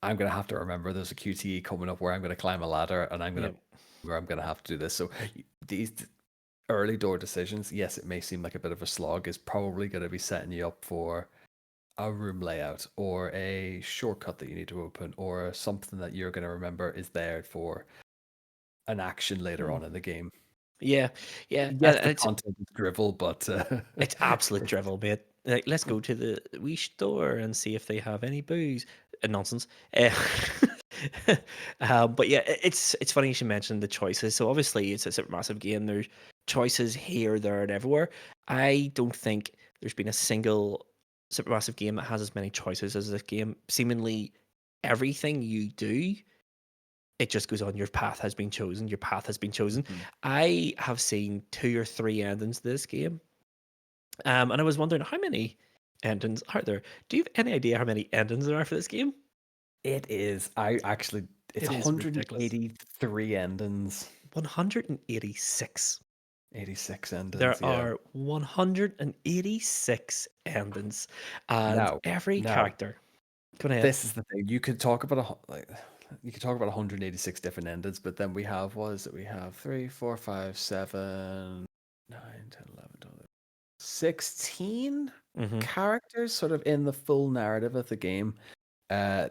"I'm gonna have to remember there's a QTE coming up where I'm gonna climb a ladder and Yeah. I'm gonna have to do this." So these early door decisions, yes, it may seem like a bit of a slog, is probably going to be setting you up for a room layout or a shortcut that you need to open or something that you're going to remember is there for an action later on in the game. Yeah. Yeah. Yes, the It's content is drivel, but It's absolute drivel, mate. Like, let's go to the wee store and see if they have any booze. Nonsense. But yeah, it's funny you should mention the choices. So obviously, it's a supermassive game. There's choices here, there, and everywhere. I don't think there's been a single supermassive game that has as many choices as this game. Seemingly, everything you do, it just goes on. Your path has been chosen. Your path has been chosen. Mhm. I have seen 2 or 3 endings to this game. And I was wondering how many endings are there? Do you have any idea how many endings there are for this game? It is. I actually, it's It is ridiculous. 183 endings, 186. 86 endings. There Yeah. are 186 endings, and Now, every now, character. Go ahead. this is the thing. You could talk about like you could talk about 186 different endings, but then we have what is it? We have 3, 4, 5, 7, 9, 10, 11, 12, 16 Hmm. characters sort of in the full narrative of the game. Uh,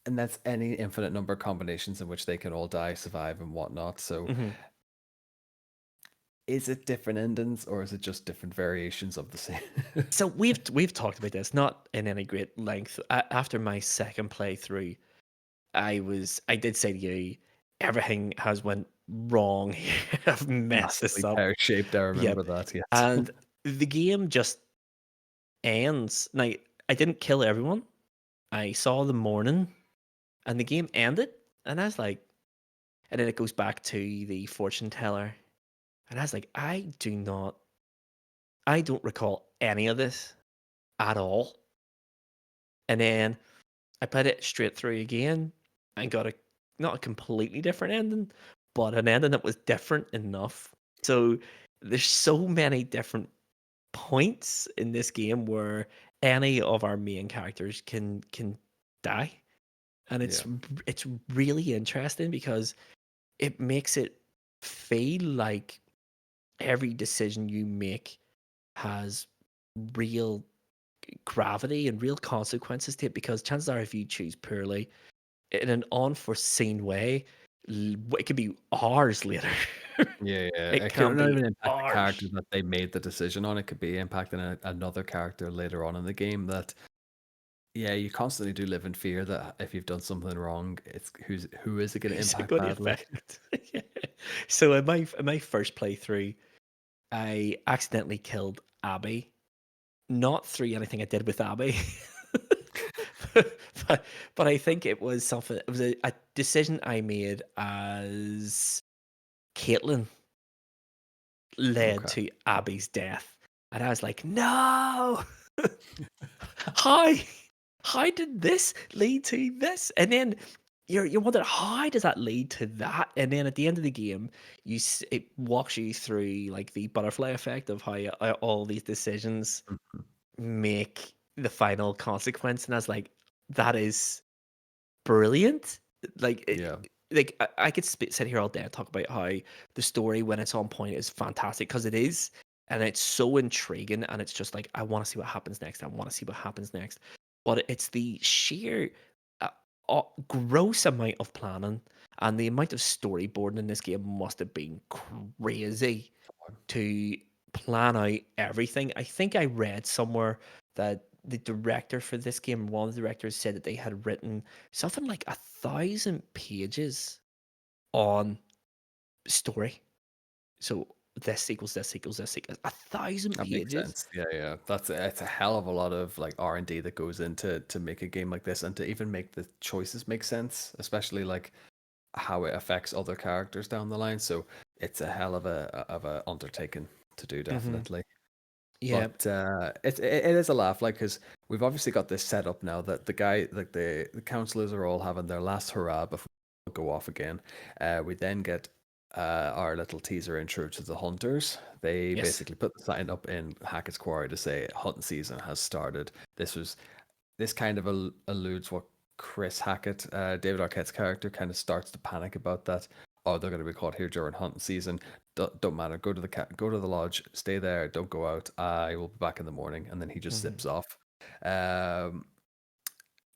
and that's any infinite number of combinations in which they can all die, survive, and whatnot. So Hmm. is it different endings or is it just different variations of the same? So we've talked about this, not in any great length. After my second playthrough, I did say to you, everything has went wrong here. I've messed this Massively up. pear-shaped, I Yep. remember that, yes. And the game just ends. Now, I didn't kill everyone. I saw the morning and the game ended. And I was like, and then it goes back to the fortune teller. And I was like, I don't recall any of this at all. And then I put it straight through again and got not a completely different ending, but an ending that was different enough. So there's so many different points in this game where any of our main characters can die, and Yeah. it's really interesting because it makes it feel like every decision you make has real gravity and real consequences to it, because chances are if you choose poorly in an unforeseen way, it could be hours later. Yeah, yeah. It It could can not be even impact the character hours. that they made the decision on. It could be impacting another character later on in the game that, yeah, you constantly do live in fear that if you've done something wrong, it's who is it going to Who's it impact going to badly? affect? Yeah. So in my first playthrough, I accidentally killed Abby. Not through anything I did with Abby, but I think it was something. It was a decision I made as Caitlin led Okay. to Abby's death, and I was like, no. how how did this lead to this? And then you're wondering, how does that lead to that? And then at the end of the game, it walks you through like the butterfly effect of how all these decisions Mhm. make the final consequence. And I was like, that is brilliant. Like Yeah. I could sit here all day and talk about how the story, when it's on point, is fantastic, because it is, and it's so intriguing, and it's just like, I want to see what happens next. I want to see what happens next. But it's the sheer uh, gross amount of planning and the amount of storyboarding in this game must have been crazy to plan out everything. I think I read somewhere that the director for this game, one of the directors, said that they had written something like 1,000 pages on story. So this equals this equals this equals 1,000 That makes pages. sense. Yeah, yeah. It's a hell of a lot of like R&D that goes into to make a game like this and to even make the choices make sense, especially like how it affects other characters down the line. So it's a hell of a undertaking to do, Hmm. definitely. Yeah. But it is a laugh, like because we've obviously got this set up now that the guy, like the counselors are all having their last hurrah before we go off again. We then get our little teaser intro to the hunters. They Yes. basically put the sign up in Hackett's Quarry to say hunting season has started. This kind of alludes what Chris Hackett, David Arquette's character, kind of starts to panic about that. Oh, they're going to be caught here during hunting season. Don't matter. Go to the lodge. Stay there. Don't go out. I will be back in the morning. And then he just Hmm. zips off. Um,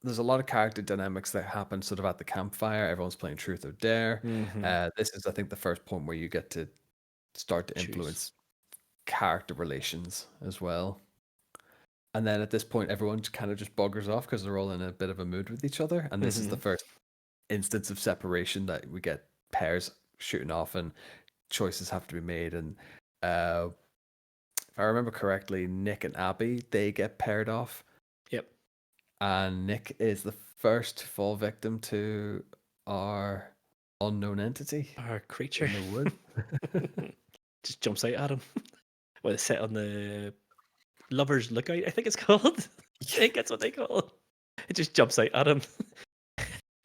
there's a lot of character dynamics that happen sort of at the campfire. Everyone's playing truth or dare. Hmm. This is, I think, the first point where you get to start to Choose. influence character relations as well. And then at this point, everyone kind of just buggers off because they're all in a bit of a mood with each other. And this is the Hmm. first instance of separation that we get pairs shooting off and choices have to be made. And if I remember correctly, Nick and Abby, they get paired off. Yep. And Nick is the first to fall victim to our unknown entity Our creature in the wood. just jumps out at him. Well, it's set on the Lover's Lookout, I think it's called. I think that's what they call it. It just jumps out at him.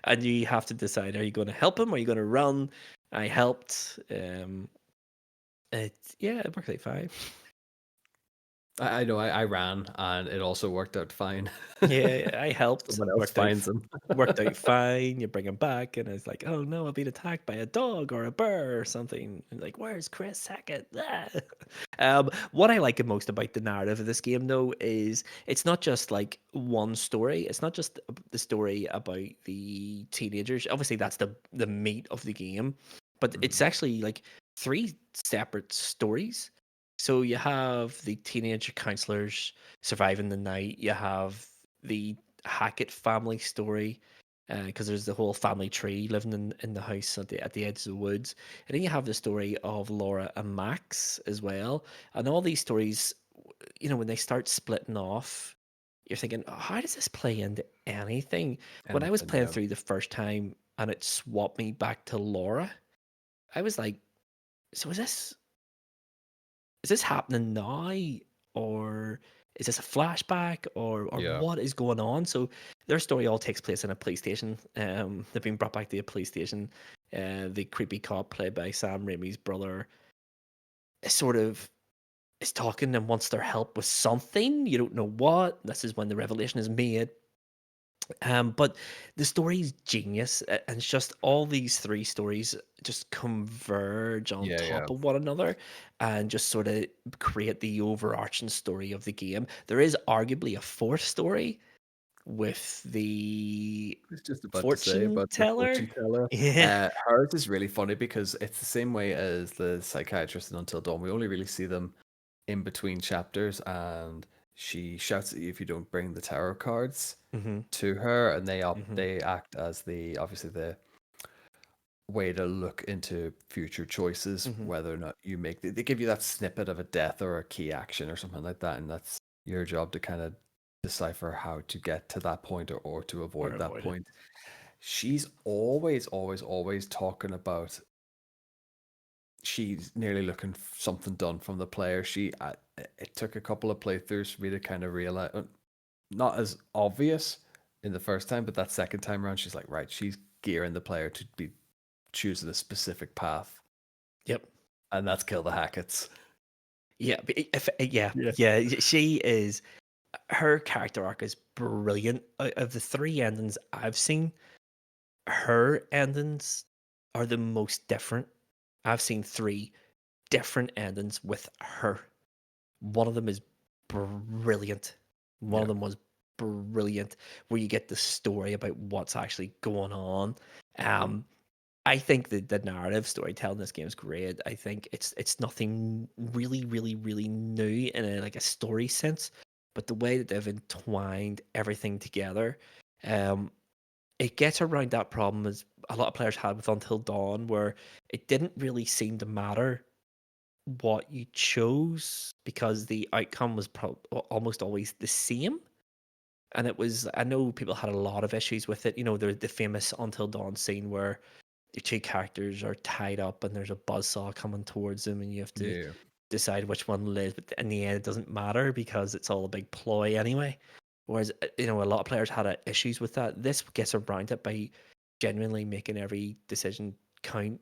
And you have to decide, are you going to help him? Or are you going to run? I helped. It worked out fine. I know I ran and it also worked out fine. Yeah, I helped. Someone else finds him. Worked out fine. You bring him back, and it's like, oh no, I've been attacked by a dog or a bear or something. And like, where's Chris Hackett? Ah. What I like most about the narrative of this game, though, is it's not just like one story. It's not just the story about the teenagers. Obviously, that's the meat of the game, but it's Mhm. actually like three separate stories. So you have the teenage counselors surviving the night. You have the Hackett family story, because there's the whole family tree living in the house at the edge of the woods. And then you have the story of Laura and Max as well. And all these stories, when they start splitting off, you're thinking, oh, how does this play into anything? When I was Anything, playing yeah. through the first time and it swapped me back to Laura, I was like, so is this happening now, or is this a flashback, or Yeah. what is going on? So their story all takes place in a police station. They've been brought back to a police station. The creepy cop played by Sam Raimi's brother is sort of is talking and wants their help with something. You don't know what. This is when the revelation is made. But the story's genius, and it's just all these three stories just converge on Yeah, yeah. top of one another, and just sort of create the overarching story of the game. There is arguably a fourth story with the I was just about to say fortune about the teller. fortune teller. Yeah. Hers is really funny because it's the same way as the psychiatrist in Until Dawn. We only really see them in between chapters, and she shouts at you if you don't bring the tarot cards Hmm. to her, and Hmm. they act as the obviously the way to look into future choices, Hmm. whether or not you make they give you that snippet of a death or a key action or something like that, and that's your job to kind of decipher how to get to that point or to Or avoid that avoid it. point. She's always, always, always talking about she's nearly looking something done from the player. It took a couple of playthroughs for me to kind of realize, not as obvious in the first time, but that second time around, she's like, right, she's gearing the player to be choosing a specific path, Yep. and that's kill the Hackets. Yeah. Yeah. Yeah. Yeah. She is. Her character arc is brilliant. Out of the three endings I've seen, her endings are the most different. I've seen three different endings with her. One of them is brilliant. One of Yeah. them was brilliant, where you get the story about what's actually going on. Um, I think the narrative storytelling in this game is great. I think it's nothing really, really, really new in like a story sense, but the way that they've entwined everything together, um, it gets around that problem as a lot of players had with Until Dawn, where it didn't really seem to matter what you chose because the outcome was almost always the same. And it was, I know people had a lot of issues with it. You know, the famous Until Dawn scene where your two characters are tied up and there's a buzzsaw coming towards them and you have to Yeah. decide which one lives. But in the end, it doesn't matter because it's all a big ploy anyway. Whereas, you know, a lot of players had issues with that. This gets around it by genuinely making every decision count.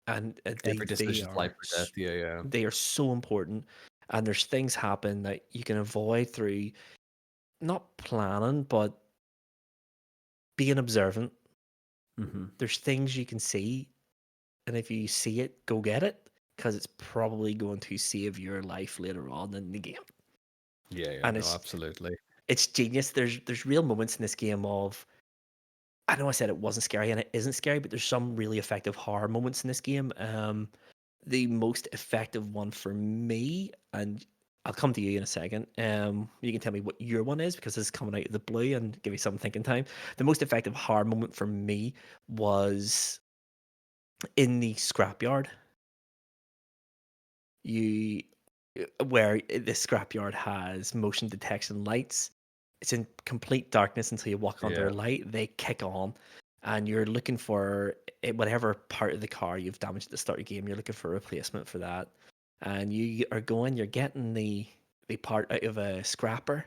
And Every decision's life or death. Yeah, yeah. they are so important. And there's things happen that you can avoid through not planning, but being observant. Mm-hmm. There's things you can see, and if you see it, go get it, because it's probably going to save your life later on in the game. Yeah, yeah, And no, absolutely. it's genius. There's real moments in this game of, I know I said it wasn't scary and it isn't scary, but there's some really effective horror moments in this game. The most effective one for me, and I'll come to you in a second. You can tell me what your one is because this is coming out of the blue and give you some thinking time. The most effective horror moment for me was in the scrapyard. You where the scrapyard has motion detection lights. It's in complete darkness until you walk under Yeah. a light. They kick on, and you're looking for whatever part of the car you've damaged at the start of the game. You're looking for a replacement for that, and you are going. You're getting the part out of a scrapper,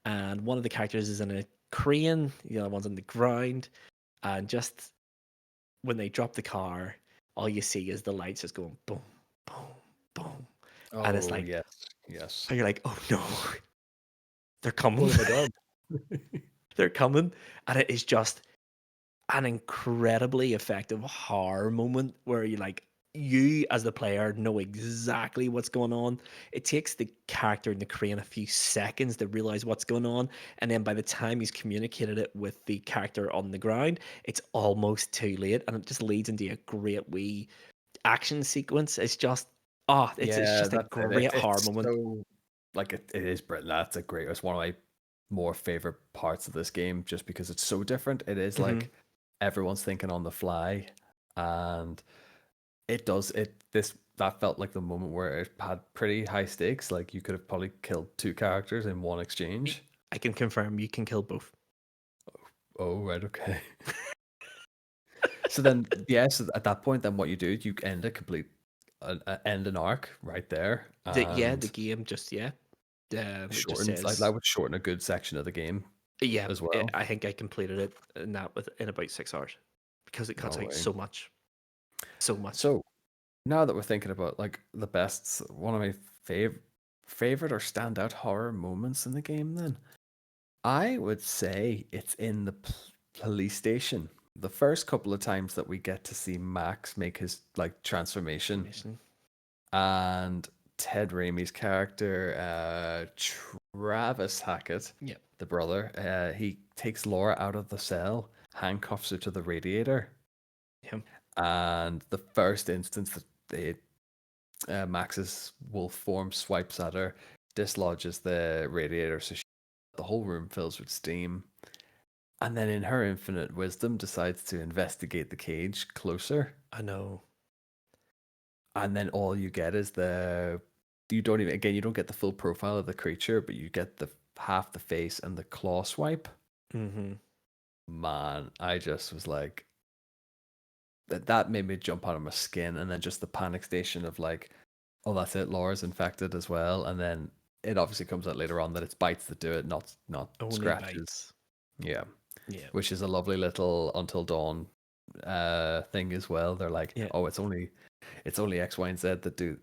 and one of the characters is in a crane. The other one's on the ground, and just when they drop the car, all you see is the lights just going boom, boom, boom, and it's Oh, like, yes, yes. and you're like, oh no, they're coming. What have I done? They're coming. And it is just an incredibly effective horror moment where you as the player know exactly what's going on. It takes the character in the crane a few seconds to realize what's going on, and then by the time he's communicated it with the character on the ground, it's almost too late, and it just leads into a great wee action sequence. It's just it's Yeah, just a that's it. It's great horror it's moment. so like it is brilliant. That's a great. It's one of my more favorite parts of this game, just because it's so different. It is Hmm. like everyone's thinking on the fly, and it does it. This that felt like the moment where it had pretty high stakes. Like you could have probably killed two characters in one exchange. I can confirm you can kill both. Oh, right, okay. So then, yes, at that point, then what you do, you end a complete, end an arc right there, The and game just it just shortens. Like that says would shorten a good section of the game yeah. as well. I think I completed it in about 6 hours because it cuts No out way. so much, so much. So now that we're thinking about like the best, one of my favorite or standout horror moments in the game, then I would say it's in the police station. The first couple of times that we get to see Max make his like transformation, Mission. and Ted Raimi's character, Travis Hackett, Yep. the brother, he takes Laura out of the cell, handcuffs her to the radiator, Him. and the first instance that Max's wolf form swipes at her, dislodges the radiator, so the whole room fills with steam. And then, in her infinite wisdom, decides to investigate the cage closer. I know. And then all you get is you don't even, again, you don't get the full profile of the creature, but you get the half the face and the claw swipe. Mm-hmm. Man, I just was like, that made me jump out of my skin. And then just the panic station of like, oh, that's it, Laura's infected as well. And then it obviously comes out later on that it's bites that do it, not Only scratches. bites. Yeah. Yeah. Which is a lovely little Until Dawn thing as well. They're like, Yeah. oh, it's only X, Y, and Z that do.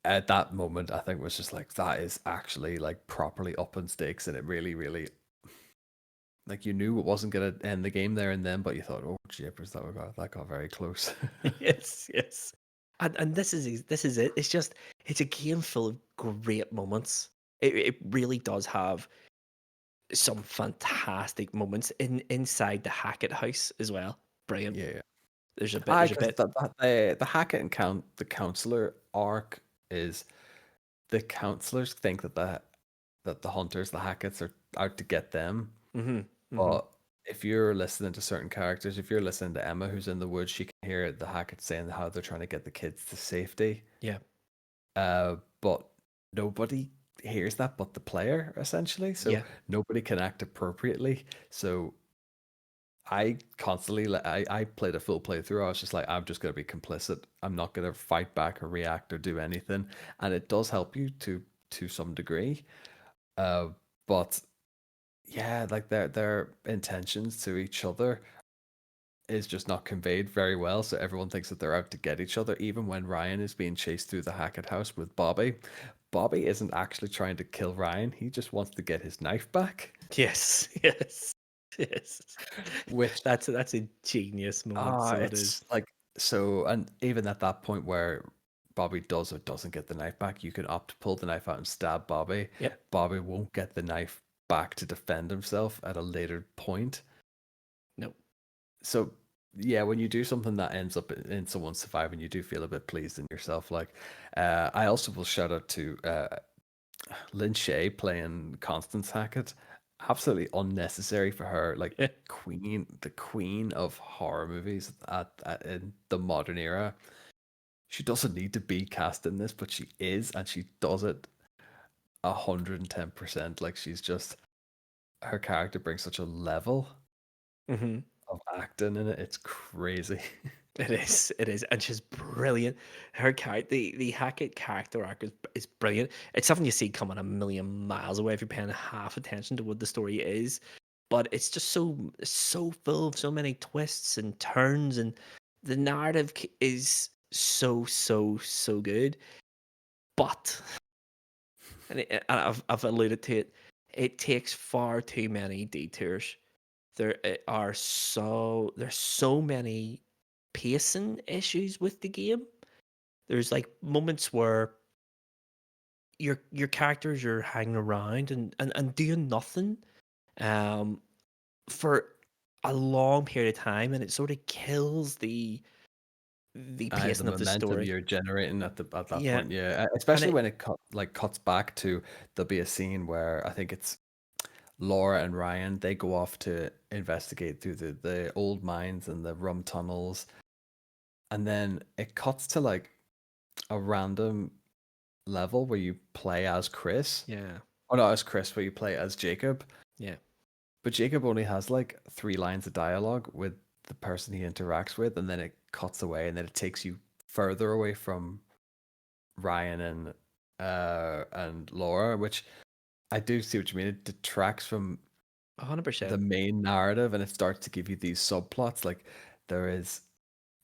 At that moment, I think was just like, that is actually like properly up in stakes, and it really, really, like, you knew it wasn't gonna end the game there and then, but you thought, oh, jeepers, that got very close. Yes. Yes. And this is it. It's a game full of great moments. It really does have some fantastic moments inside the Hackett house as well. Brilliant. Yeah, yeah. There's a bit. I There's a because bit. the Hackett and the counselor arc is, the counselors think that the hunters, the Hacketts, are out to get them. Mm-hmm. Mm-hmm. But if you're listening to certain characters, if you're listening to Emma, who's in the woods, she hear the Hackett saying how they're trying to get the kids to safety. Yeah. But nobody hears that but the player, essentially. So Yeah. nobody can act appropriately. So I constantly, like, I played a full playthrough. I was just like, I'm just going to be complicit. I'm not going to fight back or react or do anything. And it does help you to some degree. But yeah, like their intentions to each other is just not conveyed very well. So everyone thinks that they're out to get each other. Even when Ryan is being chased through the Hackett house with Bobby, Bobby isn't actually trying to kill Ryan. He just wants to get his knife back. Yes. Yes. Yes. Which That's a genius moment. So it is. it's like so, and even at that point where Bobby does or doesn't get the knife back, you can opt to pull the knife out and stab Bobby. Yep. Bobby won't get the knife back to defend himself at a later point. No. So yeah, when you do something that ends up in someone surviving, you do feel a bit pleased in yourself. Like, I also will shout out to Lynn Shay playing Constance Hackett. Absolutely unnecessary for her, like Yeah. the queen of horror movies in the modern era. She doesn't need to be cast in this, but she is, and she does it 110%. Like she's just her character brings such a level Mm-hmm. of acting in it. It's crazy. It is. It is, and she's brilliant. Her character, the Hackett character arc is brilliant. It's something you see coming a million miles away if you're paying half attention to what the story is. But it's just so full of so many twists and turns, and the narrative is so good. But and I've alluded to it. It takes far too many detours. There's so many pacing issues with the game. There's like moments where your characters are hanging around and doing nothing um for a long period of time, and it sort of kills the The pacing of the momentum story. you're generating at that Yeah, point, yeah. and Especially it when it cuts back to there'll be a scene where I think it's Laura and Ryan, they go off to investigate through the old mines and the rum tunnels, and then it cuts to like a random level where you play as Chris. yeah, Oh no, as Chris, where you play as Jacob. yeah. But Jacob only has like 3 lines of dialogue with the person he interacts with, and then it cuts away, and then it takes you further away from Ryan and Laura, which I do see what you mean. It detracts from the 100%. main narrative, and it starts to give you these subplots. Like there is,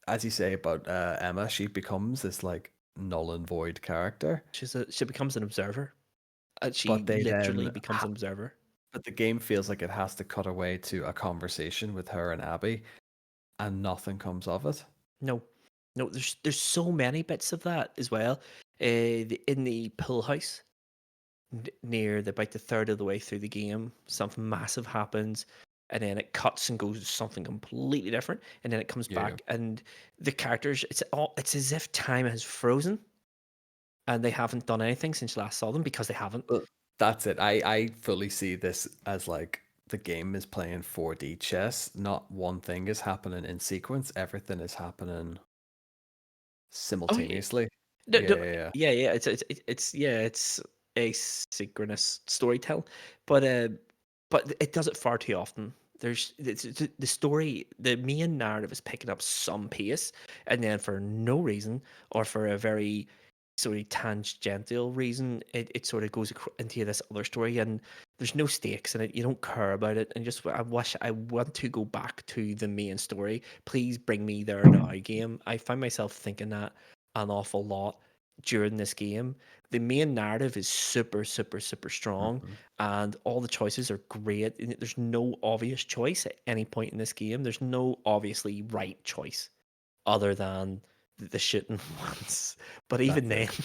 as you say about Emma, she becomes this like null and void character, She becomes an observer. She but they literally then becomes an observer. but the game feels like it has to cut away to a conversation with her and Abby, and nothing comes of it. No, no. There's so many bits of that as well. In the pool house, near about the third of the way through the game, something massive happens, and then it cuts and goes to something completely different, and then it comes Yeah. back, and the characters, it's as if time has frozen, and they haven't done anything since you last saw them because they haven't. Well, that's it. I fully see this as like the game is playing 4D chess. Not one thing is happening in sequence. Everything is happening Oh yeah, simultaneously. no, Yeah, no, yeah, yeah. yeah, yeah. It's yeah, it's asynchronous storytelling, but it does it far too often. The story, the main narrative is picking up some pace, and then for no reason or for a very sort of tangential reason, it sort of goes into this other story, and there's no stakes in it. You don't care about it, and just I want to go back to the main story. Please bring me there now, game. I find myself thinking that an awful lot during this game. The main narrative is super strong, Mhm. and all the choices are great. There's no obvious choice at any point in this game. There's no obviously right choice other than the shooting ones. But even That's it.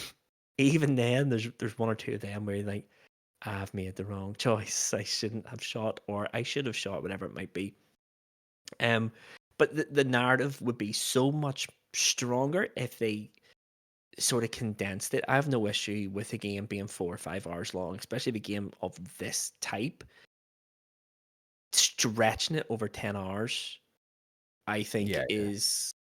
then, even then, there's one or two of them where you're like, I've made the wrong choice. I shouldn't have shot, or I should have shot, whatever it might be. Um, but the narrative would be so much stronger if they sort of condensed it. I have no issue with a game being 4 or 5 hours long, especially the game of this type. Stretching it over 10 hours, I think, Yeah, yeah. is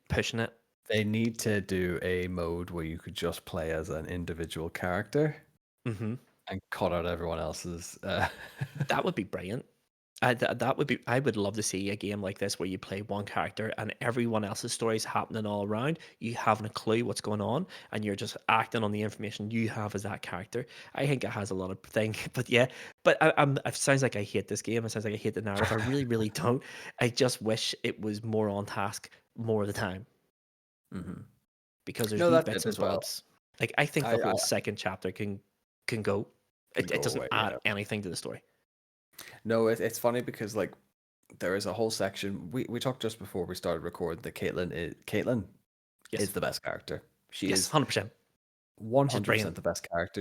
pushing it. They need to do a mode where you could just play as an individual character Hmm. and cut out everyone else's. That would be brilliant. That would be. I would love to see a game like this where you play one character and everyone else's stories happening all around. You haven't a clue what's going on, and you're just acting on the information you have as that character. I think it has a lot of thing, but yeah. But it sounds like I hate this game. It sounds like I hate the narrative. I really, really don't. I just wish it was more on task more of the time Hmm. because there's No, wee that's bits it and as well. bobs. Like I think the I whole second chapter can go. can It go doesn't away. add Yeah. anything to the story. No, it's funny because like there is a whole section. We talked just before we started recording that Caitlin is Yes, the best character. She yes, is 100%. She's 100% brilliant. the best character.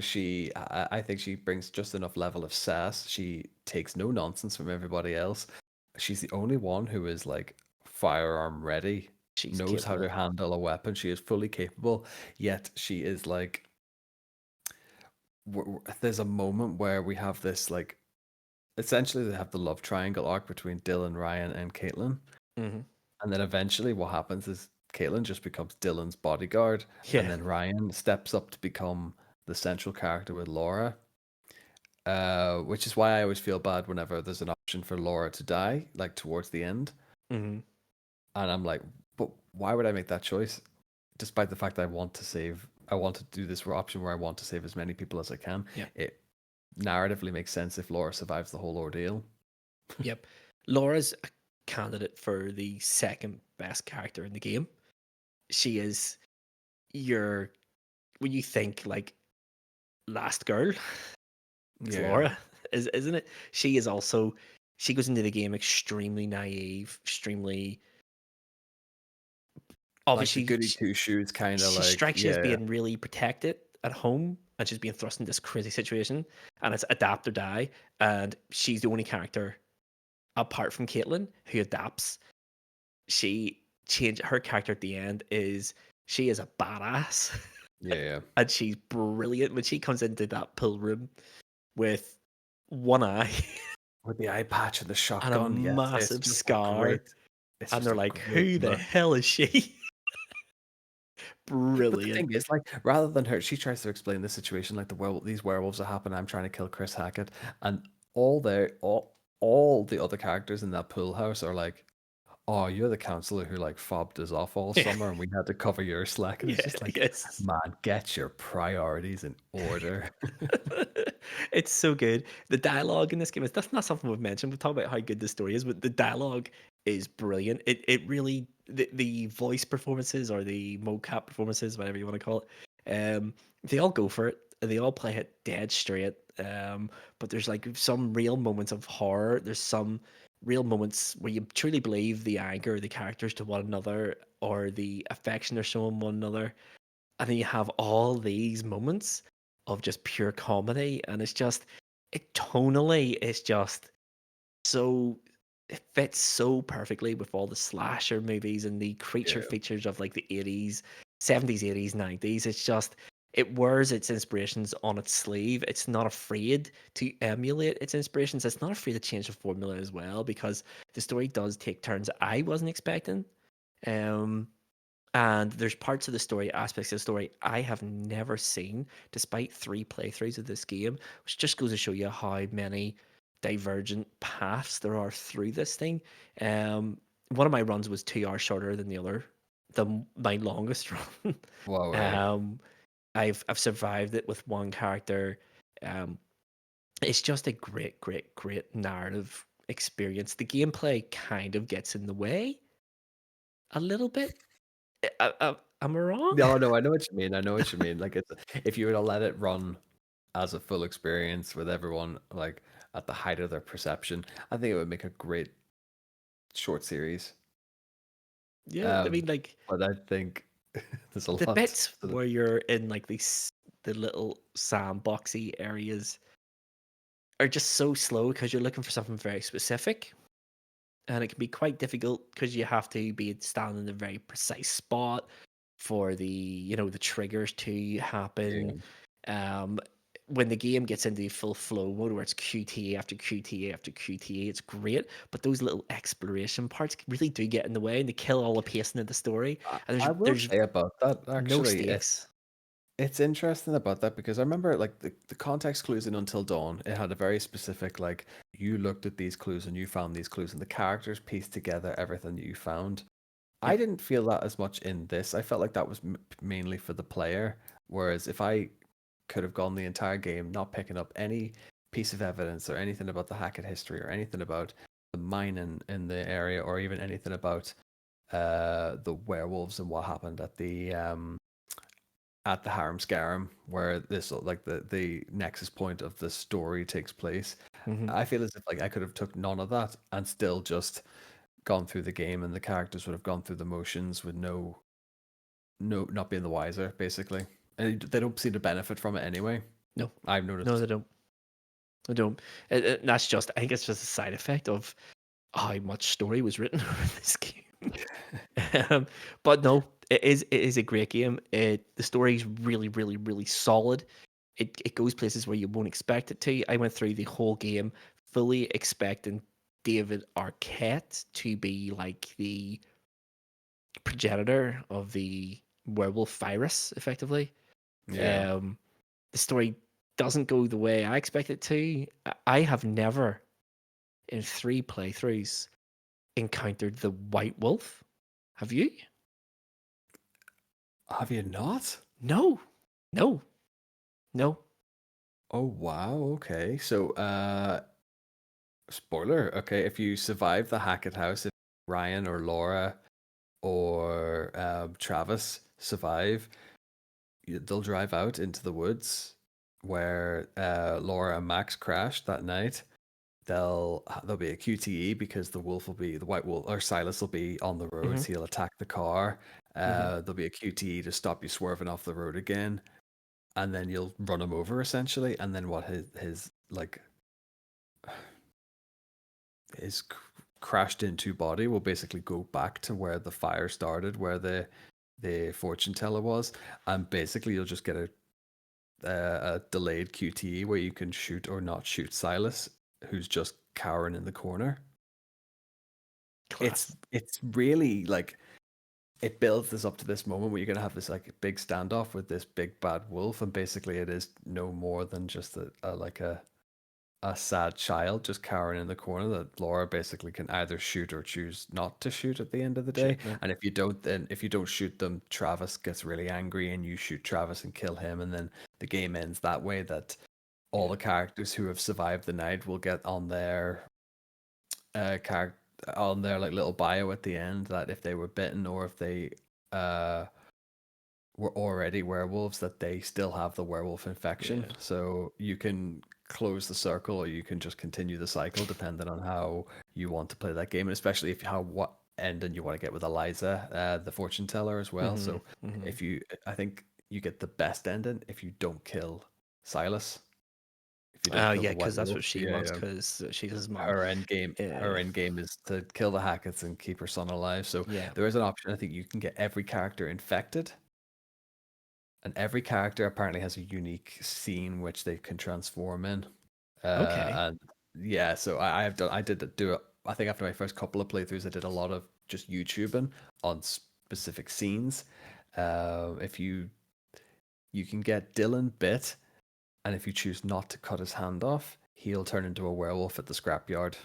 I think she brings just enough level of sass. She takes no nonsense from everybody else. She's the only one who is like firearm ready, She's knows how to capable. handle a weapon. She is fully capable, yet she is like, there's a moment where we have this like, essentially they have the love triangle arc between Dylan, Ryan, and Caitlin. Hmm. And then eventually what happens is Caitlin just becomes Dylan's bodyguard, and Yeah. then Ryan steps up to become the central character with Laura. Which is why I always feel bad whenever there's an option for Laura to die, like towards the end. Hmm. And I'm like, but why would I make that choice? Despite the fact I want to save, I want to do this option where I want to save as many people as I can. Yeah. It narratively makes sense if Laura survives the whole ordeal. Yep. Laura's a candidate for the second best character in the game. She is your when you think like last girl, it's Yeah. Laura, isn't it? She is also she goes into the game extremely naive, extremely Like the obviously goody two shoes kind of she like, strikes you as yeah. being really protected at home and she's being thrust into this crazy situation and it's adapt or die and she's the only character apart from Caitlyn who adapts. She changed her character at the end is she is a badass Yeah. and she's brilliant when she comes into that pool room with one eye With the eye patch and the and a shotgun, yes, it's massive just a scar great, it's and just they're a like great who the look. hell is she? But the Brilliant. thing is, like, rather than her, she tries to explain the situation, like these werewolves are happening. I'm trying to kill Chris Hackett, and all the other characters in that pool house are like, "Oh, you're the counselor who like fobbed us off all Yeah, summer, and we had to cover your slack." And it's yeah, just like, yes. man, get your priorities in order. It's so good. The dialogue in this game is that's not something we've mentioned. We've talked about how good the story is, but the dialogue is brilliant. It really the voice performances or the mocap performances, whatever you want to call it, they all go for it. They all play it dead straight. But there's like some real moments of horror. There's some real moments where you truly believe the anger of the characters to one another or the affection they're showing one another and then you have all these moments of just pure comedy and it's just it tonally it's just so it fits so perfectly with all the slasher movies and the creature Yeah, features of like the 80s 70s 80s 90s it's just it wears its inspirations on its sleeve it's not afraid to emulate its inspirations it's not afraid to change the formula as well because the story does take turns I wasn't expecting um and there's parts of the story, aspects of the story I have never seen, despite 3 playthroughs of this game, which just goes to show you how many divergent paths there are through this thing. One of my runs was 2 hours shorter than the other, my longest run. wow, really. um, I've survived it with one character. Um, it's just a great, great, great narrative experience. The gameplay kind of gets in the way a little bit. Am I wrong? No, no, I know what you mean. I know what you mean. Like, it's if you were to let it run as a full experience with everyone like at the height of their perception, I think it would make a great short series. Yeah, I Um, mean, like but I think there's a the lot bits sort of, where you're in like these the little sandboxy areas are just so slow because you're looking for something very specific, and it can be quite difficult because you have to be standing in a very precise spot for the the triggers to yeah, happen. Um, when the game gets into full flow mode where it's QTA after QTA after QTA, it's great. But those little exploration parts really do get in the way, and they kill all the pacing of the story. And I will there's say about that no actually, stakes. it's interesting about that because I remember like the context clues in Until Dawn, it had a very specific like you looked at these clues and you found these clues and the characters pieced together everything that you found. I Yep. didn't feel that as much in this. I felt like that was mainly for the player. Whereas if I could have gone the entire game not picking up any piece of evidence or anything about the Hackett history or anything about the mining in the area or even anything about the werewolves and what happened at the Harem Scarum, where this like the nexus point of the story takes place. Hmm. I feel as if like I could have took none of that and still just gone through the game, and the characters would have gone through the motions with not being the wiser, basically. And they don't seem to benefit from it anyway. No, I've no, noticed. they don't. They don't. That's just. I think it's just a side effect of how much story was written over this game. But no, it is a great game. The story is really, really, really solid. It goes places where you won't expect it to. I went through the whole game fully expecting David Arquette to be like the progenitor of the werewolf virus, effectively. Yeah. Um, the story doesn't go the way I expect it to. I have never, in 3 playthroughs, encountered the white wolf. Have you? Have you not? No, no, no. Oh wow. Okay. So spoiler. Okay, if you survive the Hackett house, if Ryan or Laura or Travis survive, they'll drive out into the woods where Laura and Max crashed that night. There'll be a QTE because the white wolf or Silas will be on the Hmm. roads. He'll attack the car. Hmm. There'll be a QTE to stop you swerving off the road again, and then you'll run him over essentially. And then what his like his crashed into body will basically go back to where the fire started, where the fortune teller was, and basically you'll just get a delayed QTE where you can shoot or not shoot Silas, who's just cowering in the corner. Class. It's really like it builds this up to this moment where you're gonna have this like big standoff with this big bad wolf, and basically it is no more than just a sad child just cowering in the corner that Laura basically can either shoot or choose not to shoot at the end of the day. Shit, no. And if you don't shoot them, Travis gets really angry and you shoot Travis and kill him, and then the game ends that way, that all Yeah. the characters who have survived the night will get on their character on their like little bio at the end that if they were bitten or if they uh were already werewolves, that they still have the werewolf infection. Yeah. So you can close the circle or you can just continue the cycle depending on how you want to play that game, and especially if how what ending you want to get with Eliza, the fortune teller as well. Hmm. So Hmm. if you, I think you get the best ending if you don't kill Silas, if you don't Oh kill yeah, the white because that's wolf. what she Yeah, wants. yeah. Because she's his mom. Her end game is to kill the Hacketts and keep her son alive. So Yeah. there is an option. I think you can get every character infected, and every character apparently has a unique scene which they can transform in. Okay. And yeah, so I did do it. I think after my first couple of playthroughs, I did a lot of just YouTubing on specific scenes. If you can get Dylan bit, and if you choose not to cut his hand off, he'll turn into a werewolf at the scrapyard.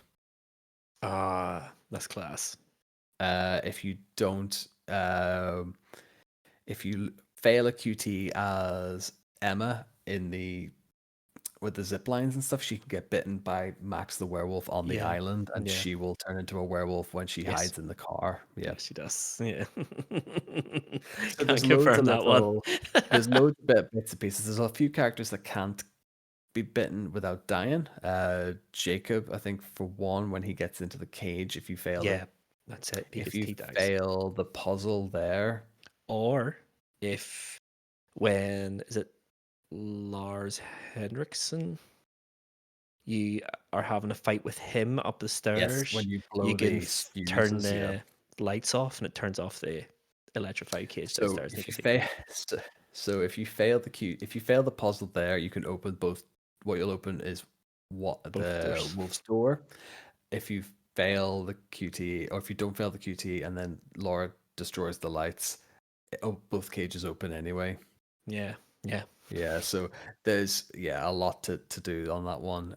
That's class. If you don't, if you fail a QT as Emma in the with the zip lines and stuff, she can get bitten by Max the werewolf on the Yeah. island, and Yeah. she will turn into a werewolf when she Yes. hides in the car. Yeah. Yes, she does. Yeah. So Can't confirm that one. there's loads of bits and pieces. There's a few characters that can't be bitten without dying. Jacob, I think for one, when he gets into the cage, Yeah, that's it. if Because you he dies. fail the puzzle there, Or if when is it Lars Henriksen? You are having a fight with him up the yes, stairs. when you You blow can the turn fuses, yeah. the lights off, and it turns off the electrified cage So downstairs, and you if can you take them fail, out. So if you fail the puzzle there, you can open both. What you'll open is what Both the doors. wolf's door. If you fail the QTE, or if you don't fail the QTE, and then Laura destroys the lights, both cages open anyway. Yeah, yeah. Yeah, so there's a lot to do on that one.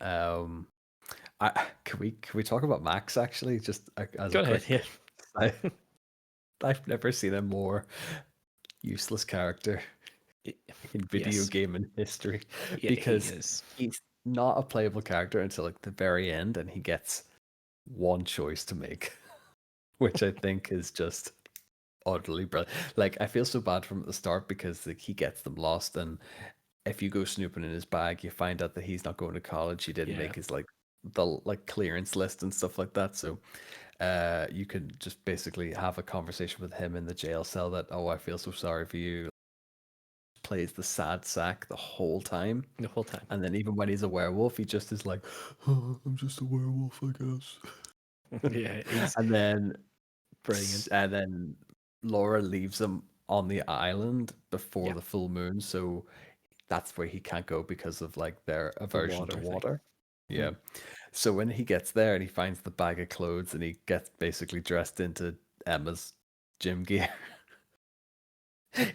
Can we talk about Max actually? Just as a Go ahead. quick, Yeah. I've never seen a more useless character Y- in video Yes. game in history Yeah, he because is. he's not a playable character until like the very end, and he gets one choice to make, which I think is just utterly brilliant. Like I feel so bad from the start because like, he gets them lost, and if you go snooping in his bag, you find out that he's not going to college. He didn't Yeah. make his the clearance list and stuff like that. So you can just basically have a conversation with him in the jail cell that, oh, I feel so sorry for you. Plays the sad sack the whole time. The whole time. And then even when he's a werewolf, he just is like, oh, I'm just a werewolf, I guess. Yeah, he's And then brilliant. and then Laura leaves him on the island before Yeah, the full moon, so that's where he can't go because of like their the aversion to water thing. water. Hmm. Yeah. So when he gets there and he finds the bag of clothes and he gets basically dressed into Emma's gym gear,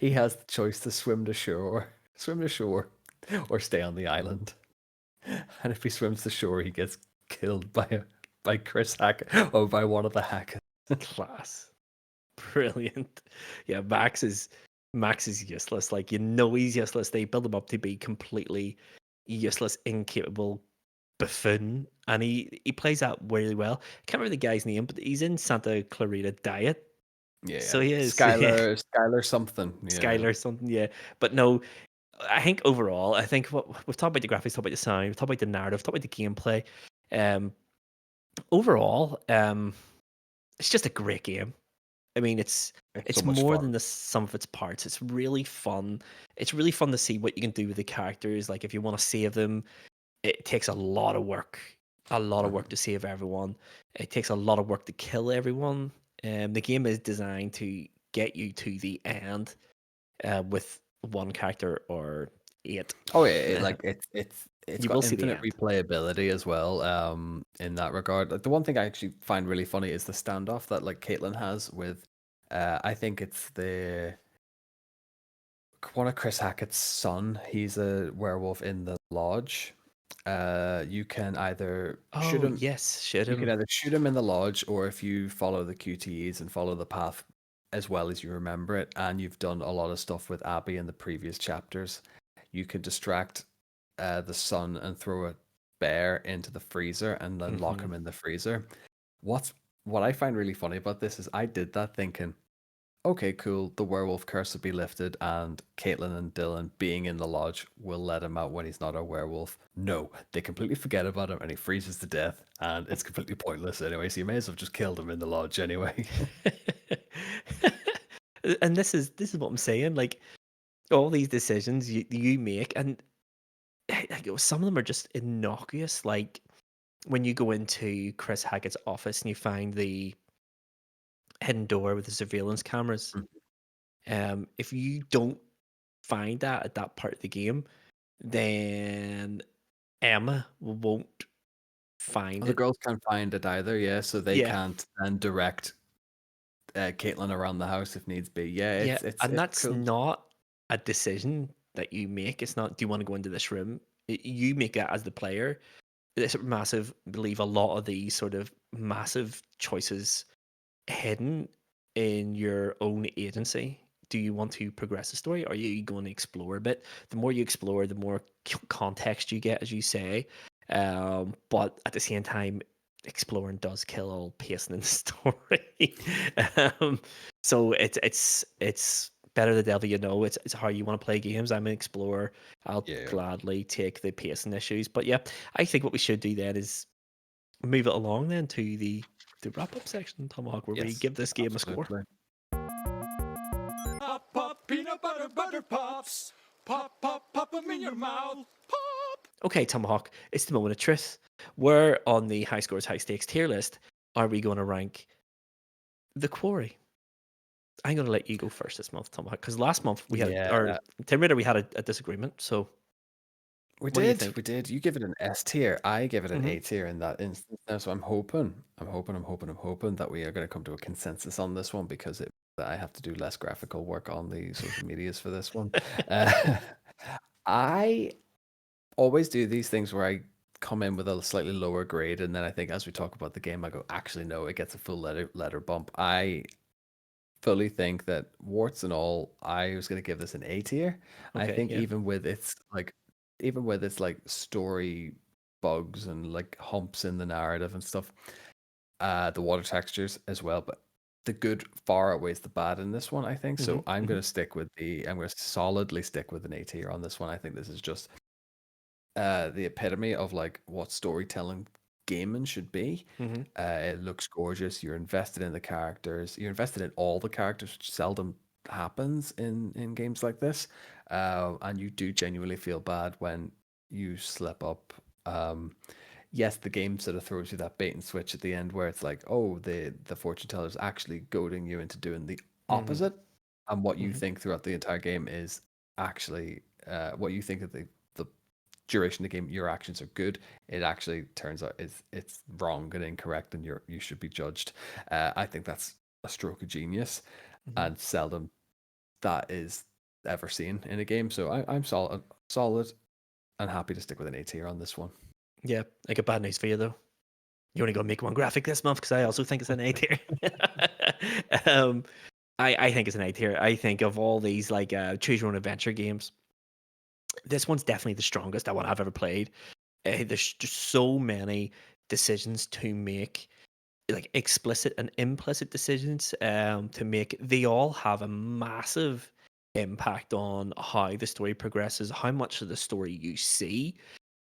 he has the choice to swim to shore, or stay on the island. And if he swims to shore, he gets killed by Chris Hackett or by one of the hackers. Class. Brilliant. Yeah, Max is useless. Like he's useless. They build him up to be completely useless, incapable buffoon, and he plays that really well. Can't remember the guy's name, but he's in Santa Clarita Diet, Yeah, so he is. Yeah. Skylar something. Yeah. Skylar something, yeah. But no, I think overall, I think what we've talked about the graphics, talked about the sound, we've talked about the narrative, talked about the gameplay. Um, Overall, it's just a great game. I mean, it's It's so it's much more fun. than the sum of its parts. It's really fun. It's really fun to see what you can do with the characters. Like if you want to save them, it takes a lot of work. A lot of work to save everyone. It takes a lot of work to kill everyone. The game is designed to get you to the end with one character or 8. Oh yeah, it's You will got see the infinite end. replayability as well. In that regard, like the one thing I actually find really funny is the standoff that like Caitlin has with, I think it's the one of Chris Hackett's son. He's a werewolf in the lodge. You can either shoot Oh him. yes, shoot You can him. either shoot him in the lodge, or if you follow the QTEs and follow the path as well as you remember it, and you've done a lot of stuff with Abby in the previous chapters, you can distract the son and throw a bear into the freezer and then lock Hmm. him in the freezer. What I find really funny about this is I did that thinking, okay, cool, the werewolf curse will be lifted, and Caitlin and Dylan being in the lodge will let him out when he's not a werewolf. No, they completely forget about him and he freezes to death, and it's completely pointless anyway, so you may as well just killed him in the lodge anyway. And this is what I'm saying. Like all these decisions you make, and like, some of them are just innocuous. Like when you go into Chris Hackett's office and you find the hidden door with the surveillance cameras. If you don't find that at that part of the game, then Emma won't find The it. girls can't find it either, yeah, so they Yeah, can't then direct Caitlin around the house if needs be. Yeah, yeah, and it's that's cool. not a decision that you make. It's not, do you want to go into this room? You make it as the player. It's massive. Believe a lot of these sort of massive choices hidden in your own agency. Do you want to progress the story, or are you going to explore a bit? The more you explore, the more context you get, as you say. But at the same time, exploring does kill all pacing in the story. um, so it's better the devil you know. It's how you want to play games. I'm an explorer. I'll Yeah. gladly take the pacing issues. But yeah, I think what we should do then is move it along then to the wrap up section, Tomahawk, where we Yes, give this game a score. absolutely. Pop, pop, peanut butter, butter pops. Pop, pop, pop 'em in your mouth. Pop. Okay, Tomahawk, it's the moment of truth. Where on the high scores, high stakes tier list are we going to rank the Quarry? I'm gonna let you go first this month, Tomahawk, because last month we had Yeah, our Tomb Raider, we had a disagreement. So we what do you did. think? We did. You give it an S tier. I give it an Hmm. A tier in that instance now. So I'm hoping that we are going to come to a consensus on this one because I have to do less graphical work on the social medias for this one. Uh, I always do these things where I come in with a slightly lower grade, and then I think as we talk about the game, I go, actually, no, it gets a full letter bump. I fully think that warts and all, I was going to give this an A tier. I Okay, think yeah. even with its like story bugs and like humps in the narrative and stuff, the water textures as well, but the good far outweighs the bad in this one, I think. Hmm. So I'm Hmm. going to I'm going to solidly stick with an A tier on this one. I think this is just the epitome of like what storytelling gaming should be. Hmm. It looks gorgeous. You're invested in the characters. You're invested in all the characters, which seldom happens in games like this. And you do genuinely feel bad when you slip up. Yes, the game sort of throws you that bait and switch at the end where it's like, oh, the fortune teller is actually goading you into doing the Hmm. opposite, and what you Hmm. think throughout the entire game is actually what you think of the duration of the game, your actions are good. It actually turns out it's wrong and incorrect, and you should be judged. I think that's a stroke of genius, Hmm. and seldom that is ever seen in a game. So I'm solid, and happy to stick with an A tier on this one. Yeah, I got bad news for you though. You only gonna make one graphic this month because I also think it's an A tier. um, I think it's an A tier. I think of all these like choose your own adventure games, this one's definitely the strongest that one I've ever played. There's just so many decisions to make, like explicit and implicit decisions to make. They all have a massive impact on how the story progresses, how much of the story you see,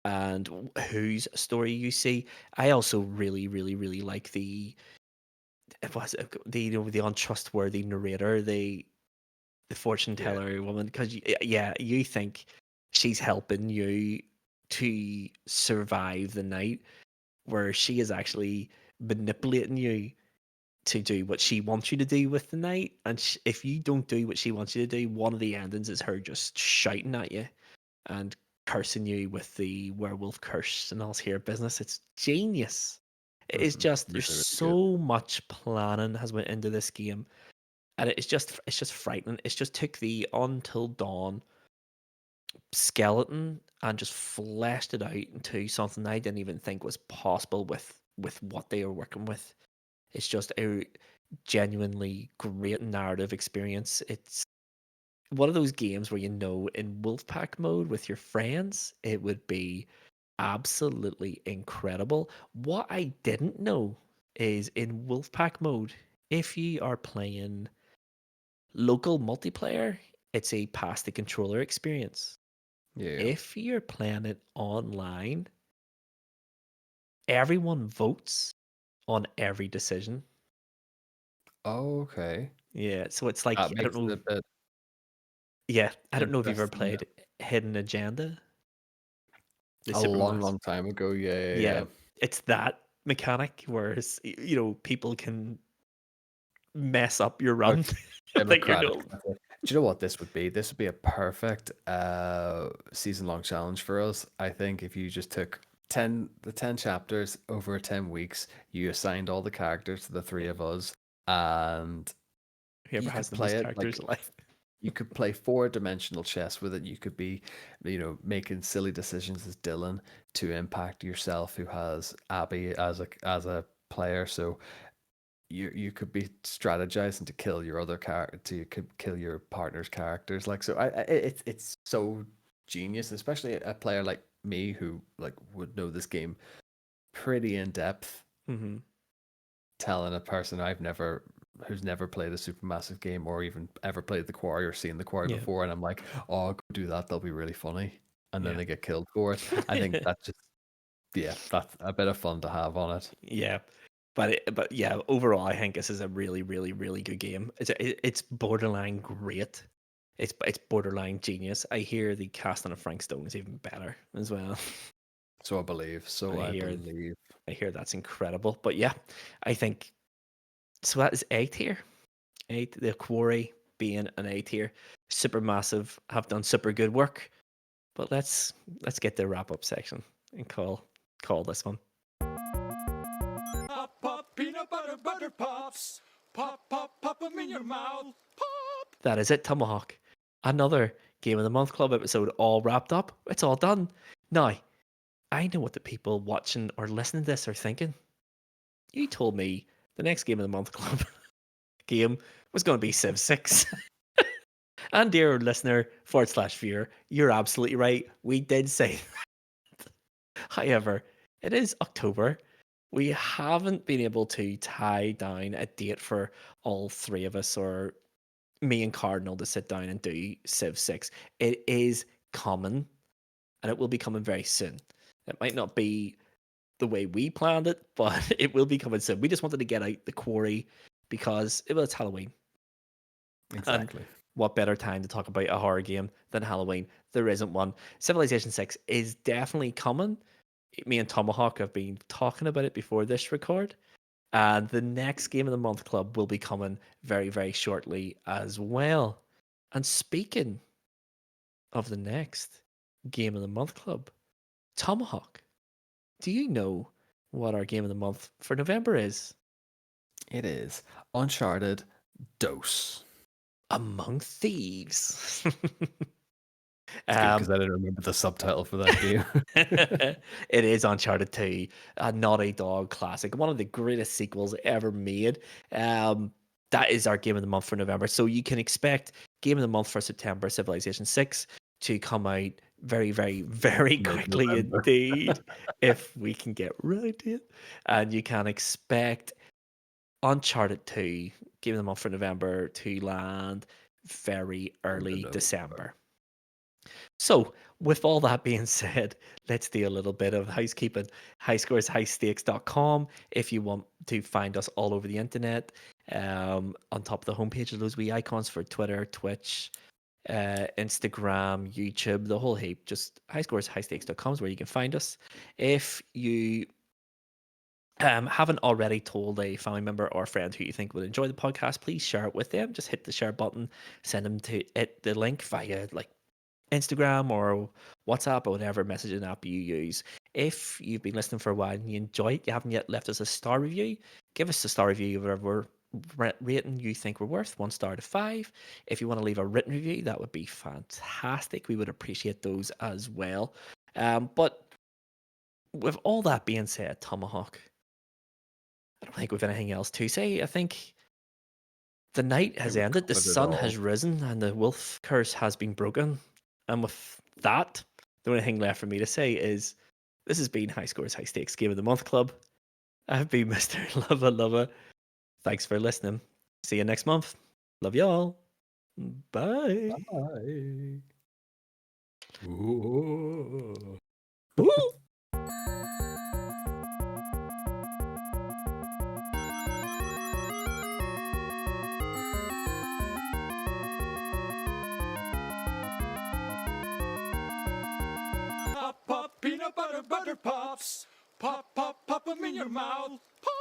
and whose story you see. I also really, really, really like the the untrustworthy narrator, the fortune Yeah. teller woman, because yeah, you think she's helping you to survive the night, where she is actually manipulating you to do what she wants you to do with the night. And if you don't do what she wants you to do, one of the endings is her just shouting at you and cursing you with the werewolf curse and all's here business. It's genius. It is just, there's Really, really good. so much planning has went into this game, and it's just frightening. It's just took the Until Dawn skeleton and just fleshed it out into something I didn't even think was possible with what they were working with. It's just a genuinely great narrative experience. It's one of those games where in Wolfpack mode with your friends, it would be absolutely incredible. What I didn't know is in Wolfpack mode, if you are playing local multiplayer, it's a pass the controller experience. Yeah. If you're playing it online, everyone votes on every decision. Okay. Yeah, so it's like That I don't makes it know. a bit Yeah, I don't know if you've ever interesting. played Hidden Agenda, the A long, Supermassive. long time ago. Yeah, yeah, Yeah, yeah. it's that mechanic where people can mess up your A run that you're democratic. no. Do you know what this would be? This would be a perfect season-long challenge for us. I think if you just took 10 chapters over 10 weeks, you assigned all the characters to the three of us, and Whoever you has could the most play it like characters alive. you could play four-dimensional chess with it. You could be, making silly decisions as Dylan to impact yourself, who has Abby as a player. So you could be strategizing to kill your other character, to could kill your partner's characters. Like so, it's so genius, especially a player like me who like would know this game pretty in depth. Hmm. Telling a person who's never played a supermassive game or even ever played the Quarry or seen the Quarry Yeah, before, and I'm like, oh, go do that, they'll be really funny, and then yeah. they get killed for it. I think that's just, yeah, that's a bit of fun to have on it. Yeah, but yeah, overall, I think this is a really, really, really good game. It's borderline great. It's borderline genius. I hear the casting of Frank Stone is even better as well. So I believe. I So I hear believe. I hear that's incredible. But yeah, I think so. That is A tier. 8. The Quarry being an A tier. Supermassive have done super good work. But let's get the wrap up section and call this one. Pop, pop, peanut butter, butter pops. Pop, pop, pop 'em in your mouth. Pop. That is it, Tomahawk. Another Game of the Month Club episode all wrapped up. It's all done. Now, I know what the people watching or listening to this are thinking. You told me the next Game of the Month Club game was going to be Civ 6. And dear listener / viewer, you're absolutely right. We did say that. However, it is October. We haven't been able to tie down a date for all three of us or me and Cardinal to sit down and do Civ 6. It is coming, and it will be coming very soon. It might not be the way we planned it, but it will be coming soon. We just wanted to get out the Quarry because it's Halloween. Exactly. And what better time to talk about a horror game than Halloween? There isn't one. Civilization 6 is definitely coming. Me and Tomahawk have been talking about it before this record. And the next Game of the Month Club will be coming very, very shortly as well. And speaking of the next Game of the Month Club, Tomahawk, do you know what our Game of the Month for November is? It is Uncharted Dose. Among Thieves. Because I didn't remember the subtitle for that game. It is Uncharted 2, a Naughty Dog classic, one of the greatest sequels ever made. That is our Game of the Month for November. So you can expect Game of the Month for September, Civilization 6, to come out very, very, very quickly Mid-November. indeed, if we can get right to it. And you can expect Uncharted 2, Game of the Month for November, to land very early November. December. So, with all that being said, let's do a little bit of housekeeping. Highscoreshighstakes.com if you want to find us all over the internet. On top of the homepage are those wee icons for Twitter, Twitch, Instagram, YouTube, the whole heap. Just highscoreshighstakes.com is where you can find us. If you haven't already told a family member or friend who you think would enjoy the podcast, please share it with them. Just hit the share button, send them to it the link via like Instagram or WhatsApp or whatever messaging app you use. If you've been listening for a while and you enjoy it, you haven't yet left us a star review, give us a star review, whatever rating you think we're worth, 1 star to 5. If you want to leave a written review, that would be fantastic. We would appreciate those as well. But with all that being said, Tomahawk, I don't think we've anything else to say. I think the night has we've ended, the covered it sun all. has risen, and the wolf curse has been broken. And with that, the only thing left for me to say is this has been High Scores High Stakes Game of the Month Club. I've been Mr. Luvva. Thanks for listening. See you next month. Love y'all. Bye. Bye. Ooh. Woo! Pop, pop, peanut butter, butter pops. Pop, pop, pop 'em in your mouth. Pop.